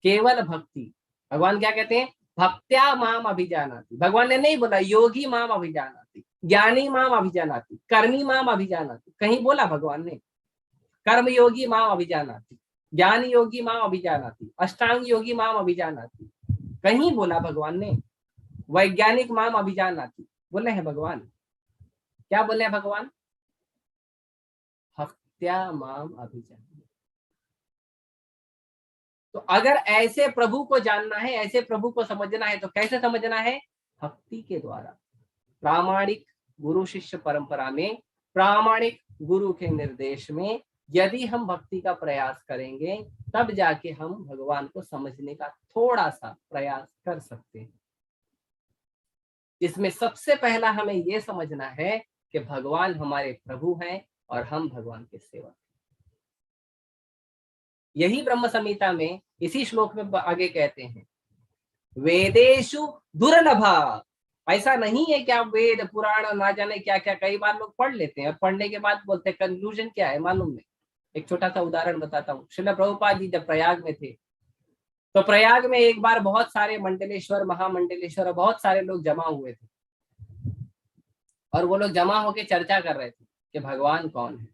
केवल भक्ति। भगवान क्या कहते हैं? भक्त्या माम अभिजानाति। भगवान ने नहीं बोला योगी माम अभिजानाति, ज्ञानी माम अभिजानाति, कर्मी माम अभिजानाति। कहीं बोला भगवान ने कर्म योगी माम अभिजानाति, ज्ञान योगी माम अभिजानाति, अष्टांग योगी माम अभिजानाति? कहीं बोला भगवान ने? वैज्ञानिक माम अभिजानाति बोले हैं भगवान। क्या बोले हैं भगवान? भक्त्या माम अभिजानाति। तो अगर ऐसे प्रभु को जानना है, ऐसे प्रभु को समझना है, तो कैसे समझना है? भक्ति के द्वारा, प्रामाणिक गुरु शिष्य परंपरा में, प्रामाणिक गुरु के निर्देश में यदि हम भक्ति का प्रयास करेंगे, तब जाके हम भगवान को समझने का थोड़ा सा प्रयास कर सकते हैं। इसमें सबसे पहला हमें यह समझना है कि भगवान हमारे प्रभु हैं और हम भगवान के सेवक। यही ब्रह्म संहिता में इसी श्लोक में आगे कहते हैं वेदेशु दुर्लभा। ऐसा नहीं है कि आप वेद पुराण ना जाने क्या क्या, कई बार लोग पढ़ लेते हैं और पढ़ने के बाद बोलते हैं कंक्लूजन क्या है मालूम नहीं। एक छोटा सा उदाहरण बताता हूँ। श्रील प्रभुपाद जी जब प्रयाग में थे, तो प्रयाग में एक बार बहुत सारे मंडलेश्वर, महामंडलेश्वर और बहुत सारे लोग जमा हुए थे, और वो लोग जमा होकर चर्चा कर रहे थे कि भगवान कौन है।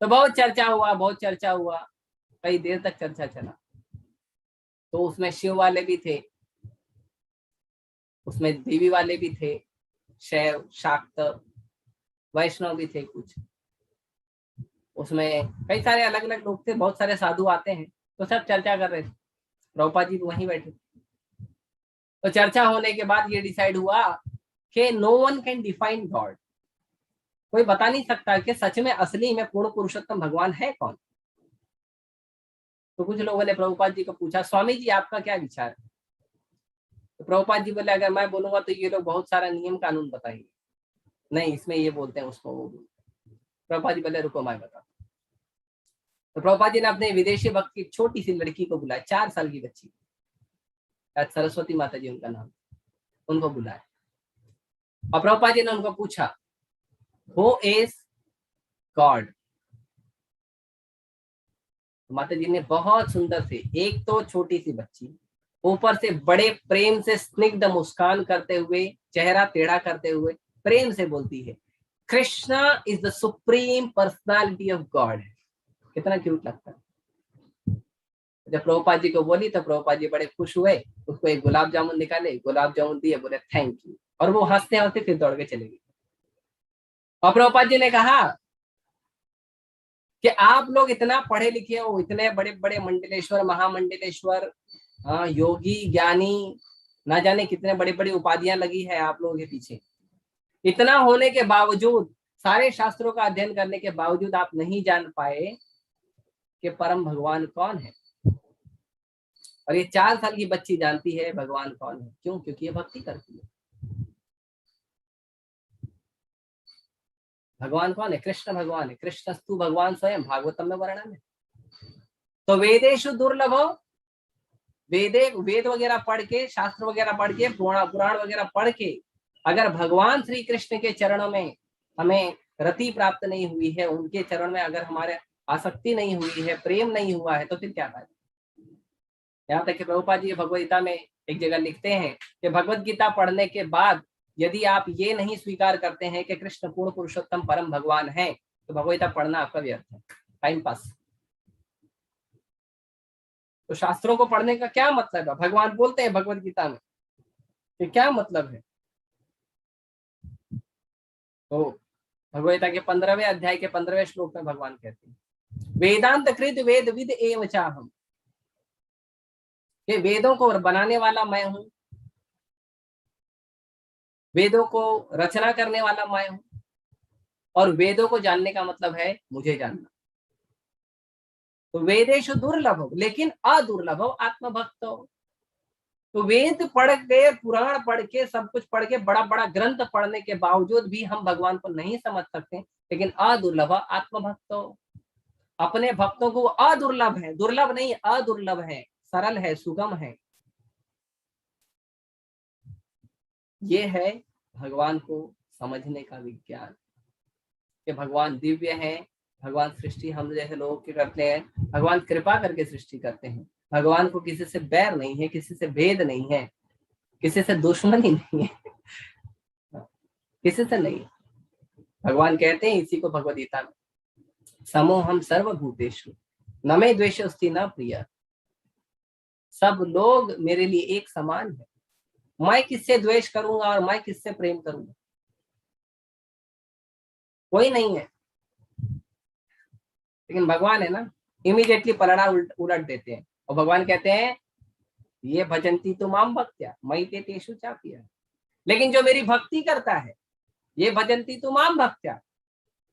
तो बहुत चर्चा हुआ, बहुत चर्चा हुआ, कई देर तक चर्चा चला। तो उसमें शिव वाले भी थे, उसमें देवी वाले भी थे, शैव शाक्त वैष्णव भी थे कुछ, उसमें कई सारे अलग अलग लोग थे, बहुत सारे साधु आते हैं, तो सब चर्चा कर रहे थे, प्रभुपाद जी वहीं बैठे। तो चर्चा होने के बाद ये डिसाइड हुआ कि no one can define God, कोई बता नहीं सकता कि सच में असली में पूर्ण पुरुषोत्तम भगवान है कौन। तो कुछ लोगों ने प्रभुपाद जी को पूछा, स्वामी जी आपका क्या विचार है? तो प्रभुपाद जी बोले, अगर मैं बोलूंगा तो ये लोग बहुत सारा नियम कानून बताएंगे, नहीं इसमें ये बोलते हैं, उसको वो बोलते हैं। प्रभुपाद जी बोले रुको मैं बता। तो प्रभुपाद जी ने अपने विदेशी भक्त की छोटी सी लड़की को बुलाया, 4 साल की बच्ची, सरस्वती माता जी उनका नाम, उनको बुलाया और प्रभुपाद जी ने उनको पूछा, हु इज गॉड? माता जी ने बहुत सुंदर से, एक तो छोटी सी बच्ची, ऊपर से बड़े प्रेम से स्निग्ध मुस्कान करते हुए, चेहरा टेढ़ा करते हुए प्रेम से बोलती है, Krishna is the supreme personality of God. कितना क्यूट लगता है। जब प्रभुपाद जी को बोली तो प्रभुपाद जी बड़े खुश हुए, उसको एक गुलाब जामुन निकाले, गुलाब जामुन दिए, बोले थैंक यू, और वो हंसते हंसते फिर दौड़ के चले गए। और प्रभुपाद जी ने कहा कि आप लोग इतना पढ़े लिखे हो, इतने बड़े बड़े मंडलेश्वर, महामंडलेश्वर, योगी, ज्ञानी, ना जाने कितने बड़ी बड़ी उपाधियां लगी है आप लोगों के पीछे, इतना होने के बावजूद, सारे शास्त्रों का अध्ययन करने के बावजूद आप नहीं जान पाए कि परम भगवान कौन है। और ये 4 साल की बच्ची जानती है भगवान कौन है। क्यों? क्योंकि ये भक्ति करती है। भगवान कौन है? कृष्ण भगवान है। कृष्णस्तु भगवान स्वयं, भागवतम में वर्णन है। तो वेदेशु दुर्लभो, वेद वगैरह पढ़ के, शास्त्र वगैरह पढ़ के, पुराण वगैरह पढ़ के अगर भगवान श्री कृष्ण के चरणों में हमें रति प्राप्त नहीं हुई है, उनके चरण में अगर हमारे आसक्ति नहीं हुई है, प्रेम नहीं हुआ है, तो फिर क्या फायदा। यहाँ तक कि प्रभुपाद जी भगवद गीता में एक जगह लिखते हैं कि भगवद गीता पढ़ने के बाद यदि आप ये नहीं स्वीकार करते हैं कि कृष्ण पूर्ण पुरुषोत्तम परम भगवान है, तो भगवद गीता पढ़ना आपका व्यर्थ है, टाइम पास। तो शास्त्रों को पढ़ने का क्या मतलब है? भगवान बोलते हैं भगवद गीता में कि क्या मतलब है। तो भगवद गीता के 15वें अध्याय के 15वें श्लोक में भगवान कहते हैं, वेदांत कृत वेद विद एव चाहम, कि वेदों को बनाने वाला मैं हूं, वेदों को रचना करने वाला मैं हूं, और वेदों को जानने का मतलब है मुझे जानना। तो वेदेशु दुर्लभ, लेकिन अदुर्लभ आत्मभक्तो। तो वेद पढ़ के, पुराण पढ़ के, सब कुछ पढ़ के, बड़ा बड़ा ग्रंथ पढ़ने के बावजूद भी हम भगवान को नहीं समझ सकते, लेकिन अदुर्लभ आत्मभक्तो, अपने भक्तों को अदुर्लभ है, दुर्लभ नहीं अदुर्लभ है, सरल है, सुगम है। ये है भगवान को समझने का विज्ञान, कि भगवान दिव्य है, भगवान सृष्टि हम जैसे लोगों की करते हैं, भगवान कृपा करके सृष्टि करते हैं। भगवान को किसी से बैर नहीं है, किसी से भेद नहीं है, किसी से दुश्मनी नहीं है, किसी से नहीं। भगवान कहते हैं इसी को भगवद गीता में, समोहम सर्वभूतेषु न मे द्वेषोस्ति न प्रिय। सब लोग मेरे लिए एक समान है, मैं किससे द्वेष करूंगा और मैं किससे प्रेम करूंगा, कोई नहीं है। लेकिन भगवान है ना, इमीडिएटली पलड़ा उलट देते हैं, और भगवान कहते हैं ये भजंती तो माम भक्त्या मयि ते तेषु चाप्यः। लेकिन जो मेरी भक्ति करता है, ये भजंती तो माम भक्त्या,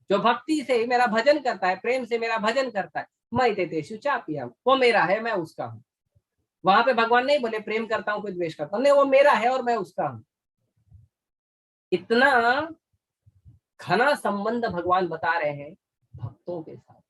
जो भक्ति से मेरा भजन करता है, प्रेम से मेरा भजन करता है, मयि ते तेषु चाप्यः, वो मेरा है, मैं उसका हूं। वहां पे भगवान नहीं बोले प्रेम करता हूं कोई द्वेष करता हूं, नहीं, वो मेरा है और मैं उसका हूं। इतना घना संबंध भगवान बता रहे हैं भक्तों के साथ।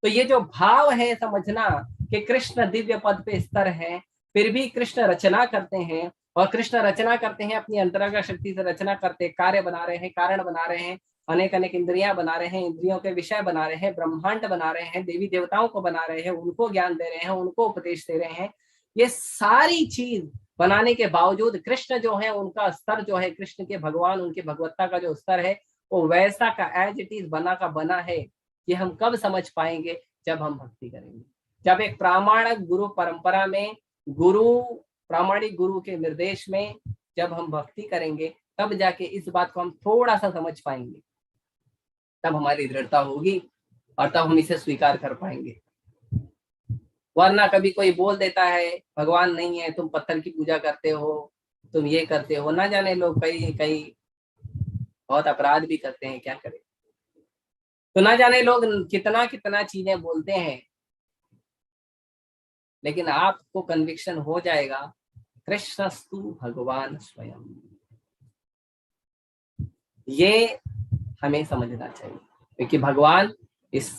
तो ये जो भाव है समझना कि कृष्ण दिव्य पद पे स्तर है, फिर भी कृष्ण रचना करते हैं, और कृष्ण रचना करते हैं अपनी अंतरंग शक्ति से रचना करते, कार्य बना रहे हैं, कारण बना रहे हैं, अनेक अनेक इंद्रियां बना रहे हैं, इंद्रियों के विषय बना रहे हैं, ब्रह्मांड बना रहे हैं, देवी देवताओं को बना रहे हैं, उनको ज्ञान दे रहे हैं, उनको उपदेश दे रहे हैं। ये सारी चीज बनाने के बावजूद कृष्ण जो है, उनका स्तर जो है, कृष्ण के भगवान, उनके भगवत्ता का जो स्तर है, वो वैसा का एज इट इज बना का बना है। ये हम कब समझ पाएंगे? जब हम भक्ति करेंगे, जब एक प्रामाणिक गुरु परंपरा में, प्रामाणिक गुरु के निर्देश में जब हम भक्ति करेंगे, तब जाके इस बात को हम थोड़ा सा समझ पाएंगे। तब हमारी दृढ़ता होगी और तब हम इसे स्वीकार कर पाएंगे। वरना कभी कोई बोल देता है भगवान नहीं है, तुम पत्थर की पूजा करते हो, तुम ये करते हो, ना जाने लोग कई कई बहुत अपराध भी करते हैं, क्या करें। तो ना जाने लोग कितना कितना चीजें बोलते हैं, लेकिन आपको कन्विक्शन हो जाएगा कृष्णस्तु भगवान स्वयं। ये हमें समझना चाहिए, क्योंकि भगवान इस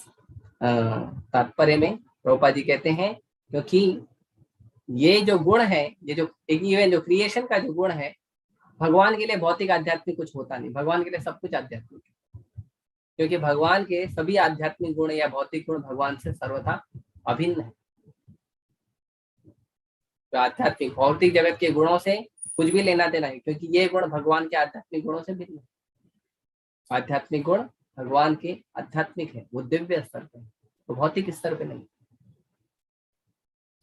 तात्पर्य में प्रभुपाद जी कहते हैं, क्योंकि ये जो गुण है, ये जो इवन जो क्रिएशन का जो गुण है, भगवान के लिए भौतिक आध्यात्मिक कुछ होता नहीं, भगवान के लिए सब कुछ आध्यात्मिक है, क्योंकि भगवान के सभी आध्यात्मिक गुण या भौतिक गुण भगवान से सर्वथा अभिन्न है। तो आध्यात्मिक भौतिक जगत के गुणों से कुछ भी लेना देना है, क्योंकि ये गुण भगवान के आध्यात्मिक गुणों से भिन्न है। आध्यात्मिक गुण भगवान के आध्यात्मिक है, वो दिव्य स्तर पे है, तो भौतिक स्तर पे नहीं।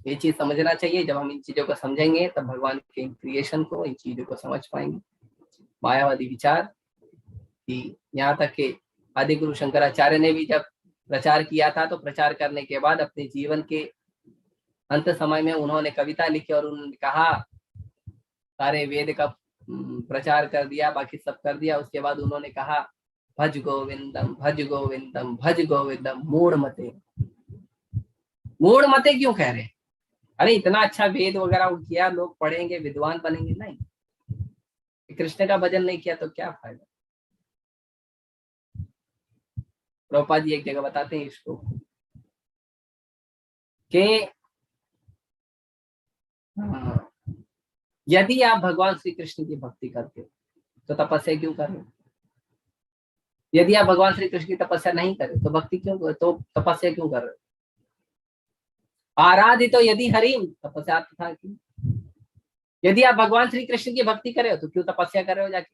ये चीज समझना चाहिए। जब हम इन चीजों को समझेंगे तब भगवान के क्रिएशन को, इन चीजों को समझ पाएंगे। मायावादी विचार कि यहाँ तक के आदि गुरु शंकराचार्य ने भी जब प्रचार किया था, तो प्रचार करने के बाद अपने जीवन के अंत समय में उन्होंने कविता लिखी और उन्होंने कहा, सारे वेद का प्रचार कर दिया, बाकी सब कर दिया। उसके बाद उन्होंने कहा भज गोविंदम भज गोविंदम भज गोविंदम मूढ़ मते। मूढ़ मते क्यों कह रहे हैं? अरे इतना अच्छा वेद वगैरह किया, लोग पढ़ेंगे, विद्वान बनेंगे, नहीं। कृष्ण का भजन नहीं किया तो क्या फायदा। प्रभुपाद जी एक जगह बताते हैं इसको कि यदि आप भगवान श्री कृष्ण की भक्ति करते हो तो तपस्या क्यों कर रहे हो? यदि आप भगवान श्री कृष्ण की तपस्या नहीं करे तो भक्ति क्यों, तो तपस्या क्यों कर रहे हो? आराधितो यदि हरिम तपस्या था क्यों? यदि आप भगवान श्री कृष्ण की भक्ति करे हो तो क्यों तपस्या कर रहे हो जाके?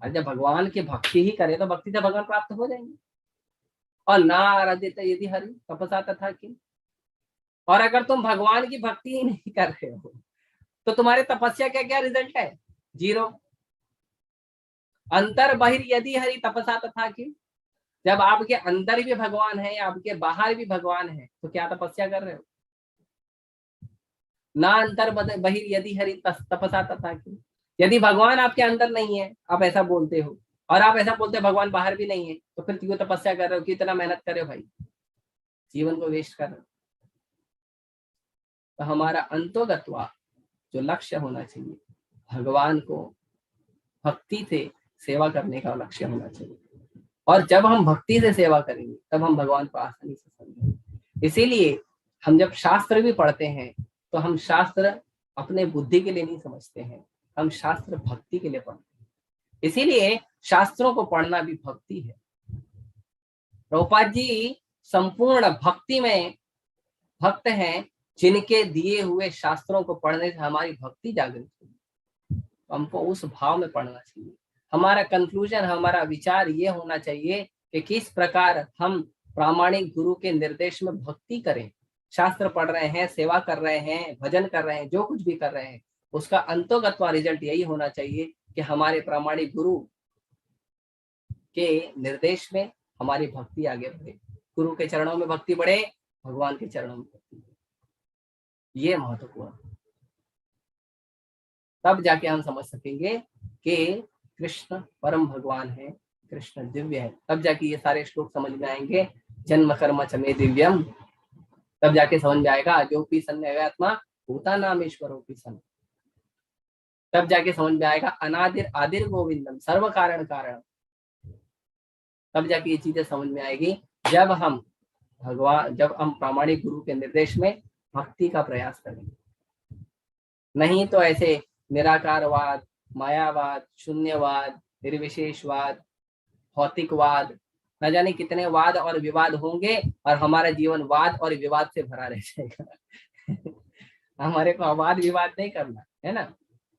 और जब भगवान की भक्ति ही करे तो भक्ति से भगवान प्राप्त हो जाएंगे। और ना आराधित यदि हरि तपस्या था क्यों? और अगर तुम भगवान की भक्ति ही नहीं कर रहे हो तो तुम्हारे तपस्या का क्या रिजल्ट है? 0। अंतर बहिर यदि हरि तपस्या तथा क्यों? जब आपके अंदर भी भगवान है, आपके बाहर भी भगवान है, तो क्या तपस्या कर रहे हो? ना अंतर बहिर यदि हरि तपस्या तथा क्यों? यदि भगवान आपके अंदर नहीं है, आप ऐसा बोलते हो, और आप ऐसा बोलते हो भगवान बाहर भी नहीं है, तो फिर क्यों तपस्या कर रहे हो? कितना मेहनत कर रहे हो भाई, जीवन को वेस्ट कर रहे हो। तो हमारा अंतोगत्वा जो लक्ष्य होना चाहिए, भगवान को भक्ति से सेवा करने का लक्ष्य होना चाहिए। और जब हम भक्ति से सेवा करेंगे तब हम भगवान को आसानी से समझेंगे। इसीलिए हम जब शास्त्र भी पढ़ते हैं तो हम शास्त्र अपने बुद्धि के लिए नहीं समझते हैं, हम शास्त्र भक्ति के लिए पढ़ते हैं। इसीलिए शास्त्रों को पढ़ना भी भक्ति है। प्रभुपाद जी संपूर्ण भक्ति में भक्त हैं, जिनके दिए हुए शास्त्रों को पढ़ने से हमारी भक्ति जागृत होगी। हमको उस भाव में पढ़ना चाहिए। हमारा कंक्लूजन, हमारा विचार ये होना चाहिए कि किस प्रकार हम प्रामाणिक गुरु के निर्देश में भक्ति करें। शास्त्र पढ़ रहे हैं, सेवा कर रहे हैं, भजन कर रहे हैं, जो कुछ भी कर रहे हैं, उसका अंतोगत्वा रिजल्ट यही होना चाहिए कि हमारे प्रामाणिक गुरु के निर्देश में हमारी भक्ति आगे बढ़े, गुरु के चरणों में भक्ति बढ़े, भगवान के चरणों में भक्ति बढ़े। ये महत्वपूर्ण, तब जाके हम समझ सकेंगे कि कृष्ण परम भगवान है, कृष्ण दिव्य है। तब जाके ये सारे श्लोक समझ में आएंगे। जन्म कर्म चमे दिव्यम, तब जाके समझ में आएगा जो भी सन्नयात्मा भूता नाम ईश्वरों सन। तब जाके समझ में आएगा अनादिर आदिर गोविंदम सर्व कारण कारण। तब जाके ये चीजें समझ में आएगी जब हम प्रामाणिक गुरु के निर्देश में भक्ति का प्रयास करेंगे। नहीं तो ऐसे निराकारवाद, मायावाद, शून्यवाद, निर्विशेषवाद, भौतिकवाद, न जाने कितने वाद और विवाद होंगे और हमारा जीवन वाद और विवाद से भरा रह जाएगा। हमारे को वाद विवाद नहीं करना है ना,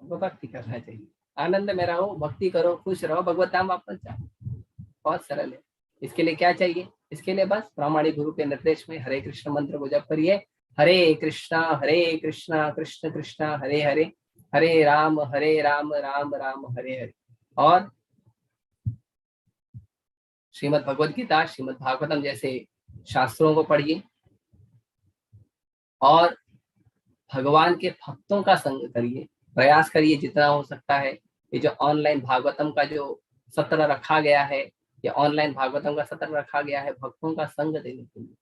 हमको भक्ति करना चाहिए। आनंद में रहो, भक्ति करो, खुश रहो, भगवत धाम वापस जाओ। बहुत सरल है। इसके लिए क्या चाहिए? इसके लिए बस प्रामाणिक गुरु के निर्देश में हरे कृष्ण मंत्र को जप करिए। हरे कृष्णा कृष्ण कृष्णा हरे हरे, हरे राम राम राम हरे हरे। और श्रीमद् भगवद गीता, श्रीमद् भागवतम जैसे शास्त्रों को पढ़िए और भगवान के भक्तों का संग करिए, प्रयास करिए जितना हो सकता है। ये जो ऑनलाइन भागवतम का जो सत्र रखा गया है, ये ऑनलाइन भागवतम का सत्र रखा गया है भक्तों का संग देने के लिए,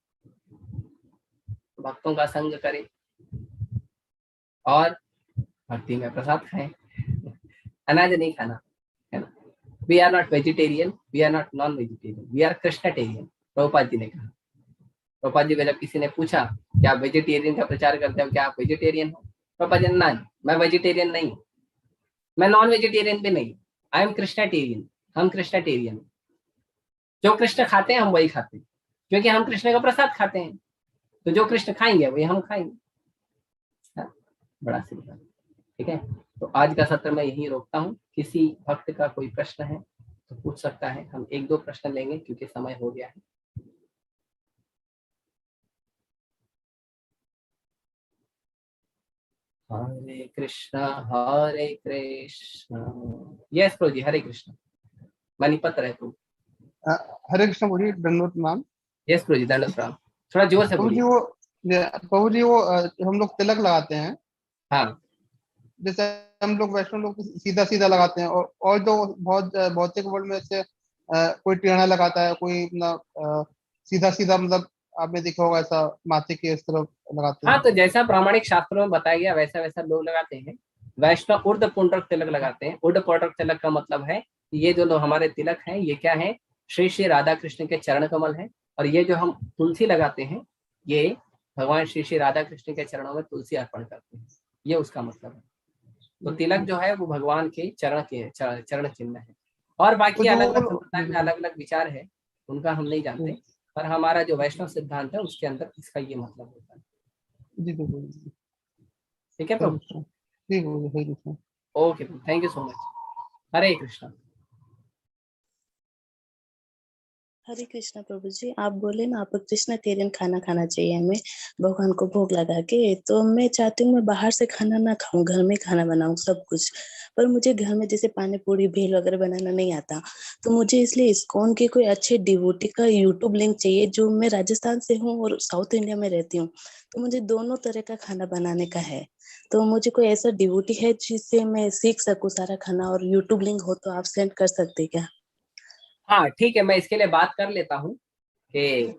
भक्तों का संग करें और भक्ति में प्रसाद खाएं। अनाज नहीं खाना है ना। We are not vegetarian, we are not non vegetarian, we are Krishnatarian, Prabhupada ji ने कहा। प्रभुपाद जी को जब किसी ने पूछा कि आप वेजिटेरियन का प्रचार करते हो, क्या आप वेजिटेरियन हो? प्रभुपाद जी नहीं, मैं वेजिटेरियन नहीं, मैं नॉन वेजिटेरियन भी नहीं, आई एम कृष्णटेरियन। हम कृष्णटेरियन, जो कृष्ण खाते हैं हम वही खाते हैं, क्योंकि हम कृष्ण का प्रसाद खाते हैं, तो जो कृष्ण खाएंगे वही हम खाएंगे। बड़ा सिंपल, ठीक है। तो आज का सत्र मैं यहीं रोकता हूँ। किसी भक्त का कोई प्रश्न है तो पूछ सकता है, हम एक दो प्रश्न लेंगे क्योंकि समय हो गया है। हरे कृष्णा हरे कृष्णा। यस प्रभु जी, हरे कृष्णा। मणिपत रहे प्रभु। हरे कृष्ण बोलिए, दंडवत नाम। यस प्रभु जी, दंडवत प्रणाम। थोड़ा जोर से बोलिए। प्रभु जी वो हम लोग तिलक लगाते हैं। हाँ, जैसे हम लोग वैष्णव लोग सीधा सीधा लगाते हैं, और जो बहुत भौतिक वर्ल्ड में से कोई टेढ़ा लगाता है, कोई मतलब सीधा सीधा, मतलब आपने देखा होगा ऐसा माथे के इस तरफ लगाते हाँ, हैं। तो जैसा प्रामाणिक शास्त्रों में बताया गया वैसा वैसा लोग लगाते हैं। वैष्णव ऊर्ध्व पुंड्रक तिलक लगाते हैं। ऊर्ध्व पुंड्रक तिलक का मतलब है ये जो लोग हमारे तिलक हैं ये क्या है, श्री श्री राधा कृष्ण के चरण कमल है। और ये जो हम तुलसी लगाते हैं ये भगवान श्री श्री राधा कृष्ण के चरणों में तुलसी अर्पण करते हैं, ये उसका मतलब है। तो तिलक जो है वो भगवान के चरण चिन्ह है। और बाकी अलग अलग संप्रदाय में अलग अलग विचार है, उनका हम नहीं जानते, पर हमारा जो वैष्णव सिद्धांत है उसके अंदर इसका ये मतलब होता है। ठीक है प्रभु। Okay, thank you so much. Hare Krishna. Hare Krishna प्रभु जी, आप बोले ना आप कृष्णटेरियन खाना खाना चाहिए हमें भगवान को भोग लगा के, तो मैं चाहती हूँ मैं बाहर से खाना ना खाऊं, घर में खाना बनाऊं सब कुछ। पर मुझे घर में जैसे पानी पूरी भेल वगैरह बनाना नहीं आता, तो मुझे इसलिए इस्कॉन के कोई अच्छे डिवोटी का यूट्यूब लिंक चाहिए। जो मैं राजस्थान से हूँ और साउथ इंडिया में रहती हूँ, तो मुझे दोनों तरह का खाना बनाने का है। तो मुझे कोई ऐसा डिवोटी है जिससे मैं सीख सकूं सारा खाना, और यूट्यूब लिंक हो तो आप सेंड कर सकते क्या? हाँ ठीक है, मैं इसके लिए बात कर लेता हूँ कि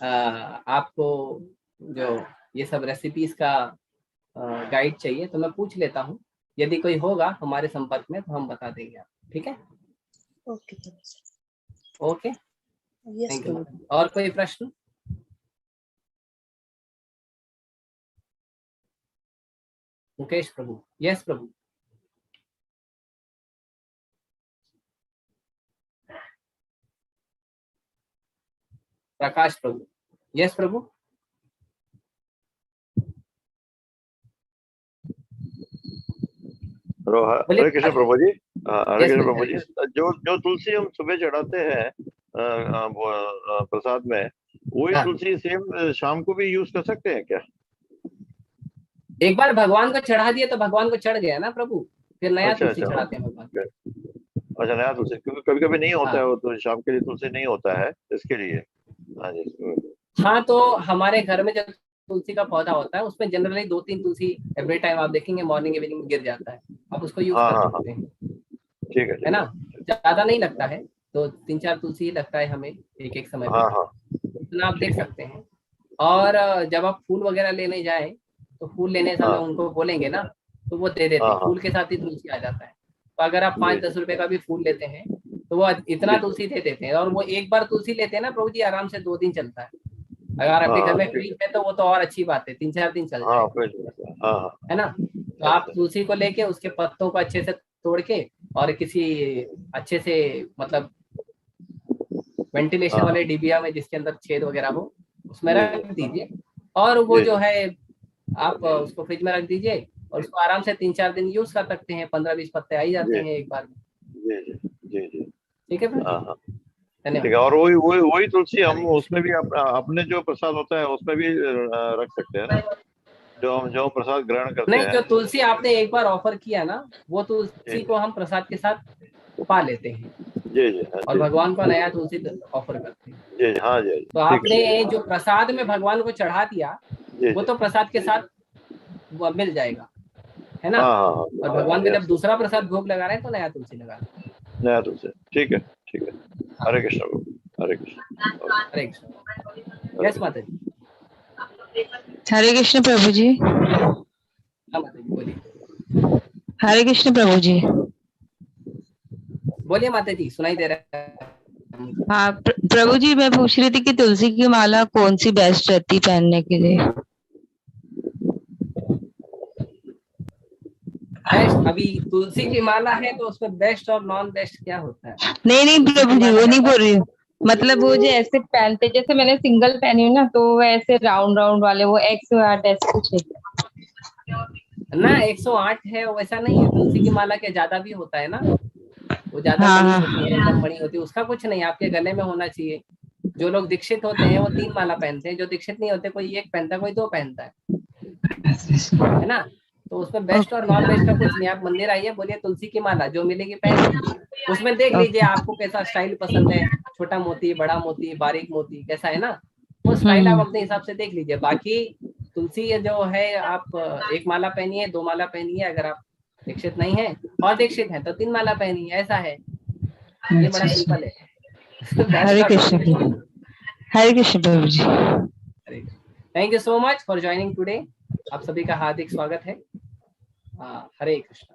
आपको जो ये सब रेसिपीज का गाइड चाहिए तो मैं पूछ लेता हूँ। यदि कोई होगा हमारे संपर्क में तो हम बता देंगे आप, ठीक है। Okay okay, yes thank you. प्रभु। और कोई प्रश्न? मुकेश प्रभु। यस प्रभु। प्रकाश प्रभु। यस प्रभु। हरे कृष्ण प्रभु जी। हरे Yes, कृष्ण please, प्रभु जी। जो तुलसी हम सुबह चढ़ाते हैं प्रसाद में, वही हाँ। तुलसी सेम शाम को भी यूज कर सकते हैं क्या? एक बार भगवान को चढ़ा दिए तो भगवान को चढ़ गया ना प्रभु, फिर नया अच्छा तुलसी अच्छा चढ़ाते हैं भगवान। अच्छा, नया तुलसी, क्योंकि कभी कभी नहीं होता हाँ। है वो, तो शाम के लिए तुलसी नहीं होता है, इसके लिए। हाँ जी। हाँ, तो हमारे घर में जब तुलसी का पौधा होता है उसमें जनरली 2-3 तुलसी एवरी टाइम आप देखेंगे मॉर्निंग इवनिंग में गिर जाता है, आप उसको यूज हाँ कर हाँ हाँ, सकते हैं, ठीक है ना। ज्यादा नहीं लगता है, तो 3-4 तुलसी ही लगता है हमें एक एक समय पे, हाँ हाँ, इतना आप देख ठीक है। सकते हैं। और जब आप फूल वगैरह लेने जाए तो फूल लेने समय हाँ उनको बोलेंगे ना तो वो दे देते हाँ हैं, हाँ, फूल के साथ ही तुलसी आ जाता है। तो अगर आप जी 5-10 रुपए का भी फूल लेते हैं तो वो इतना जी, तुलसी दे देते हैं, और वो एक बार तुलसी लेते हैं ना प्रभु जी, आराम से 2 दिन चलता है। अगर आपके घर हाँ में ठीक फ्रिज है तो वो तो और अच्छी बात है, 3-4 दिन चल है। हाँ जाएगा, फिर, हाँ हाँ, है ना। तो आप तुलसी को लेके उसके पत्तों को अच्छे से तोड़ के और किसी अच्छे से मतलब वेंटिलेशन हाँ वाले डिबिया में जिसके अंदर छेद वगैरह हो उसमें जी रख दीजिए, और वो जी जो है आप उसको फ्रिज में रख दीजिए और उसको आराम से 3-4 दिन यूज कर सकते हैं, 15-20 पत्ते आ ही जाते जी हैं एक बार में। जी जी जी जी, ठीक है हाँ प्रभु, हाँ, ठीक है। धन्यवाद। और वही वही वही तुलसी हरे हम कृष्ण। उसमें भी अपने जो प्रसाद होता है उसमें भी रख सकते हैं ना, जो हम प्रसाद ग्रहण करते नहीं, हैं। जो तुलसी आपने एक बार ऑफर किया ना वो जी तुलसी को हम प्रसाद के साथ पा लेते हैं, जी जी हाँ और जी भगवान को नया तुलसी ऑफर करते हैं। जी जी, हाँ जी तो आपने जो प्रसाद में भगवान को चढ़ा दिया जी वो जी तो प्रसाद के साथ वो मिल जाएगा, है ना। हाँ हाँ हाँ और भगवान को yes, जब दूसरा प्रसाद भोग लगा रहे हैं तो नया तुलसी लगा रहे हैं। नया तुलसी, ठीक है ठीक है। हरे कृष्ण प्रभु, हरे कृष्ण। हरे कृष्ण। यस माता जी। हरे कृष्ण प्रभु जी। हाँ माता जी बोलिए। हरे कृष्ण प्रभु जी। बोलिए माता जी, सुनाई दे रहा है। हाँ प्रभु जी, मैं पूछ रही थी कि तुलसी की माला कौन सी बेस्ट रहती पहनने के लिए? बेस्ट, अभी तुलसी की माला है तो उसमें बेस्ट और नॉन बेस्ट क्या होता है? नहीं नहीं तुलसी प्रभु की जी, माला वो नहीं का बोल रही हूँ। मतलब वो जो ऐसे पहनते, जैसे मैंने सिंगल पहनी हूँ ना, तो वो ऐसे राउंड राउंड वाले, वो 108 ऐसे कुछ है। ना 108 है वैसा नहीं है। तुलसी की माला के ज्यादा भी होता है ना, वो ज्यादा हाँ मणि होती हाँ है, कम मणि होती है, उसका कुछ नहीं, आपके गले में होना चाहिए। जो लोग दीक्षित होते हैं वो 3 माला पहनते हैं, जो दीक्षित नहीं होते कोई 1 पहनता है, कोई 2 पहनता है ना। तो उसमें बेस्ट और नॉन बेस्ट का कुछ नहीं। आप मंदिर आइए, बोलिए तुलसी की माला, जो मिलेगी पहन लीजिए। उसमें देख लीजिए आपको कैसा स्टाइल पसंद है, छोटा मोती, बड़ा मोती, बारीक मोती, कैसा है ना, वो स्टाइल आप अपने हिसाब से देख लीजिए। बाकी तुलसी ये जो है, आप 1 माला पहनिए, 2 माला पहनिए, अगर आप दीक्षित नहीं है, और दीक्षित है तो 3 माला पहनिए, ऐसा है। ये बड़ा सिंपल है। बेस्ट हरे और non Krishna best Prabhu, Hare Krishna Prabhu ji. Thank you so much for joining today. आप सभी का हार्दिक स्वागत है। हरे कृष्ण।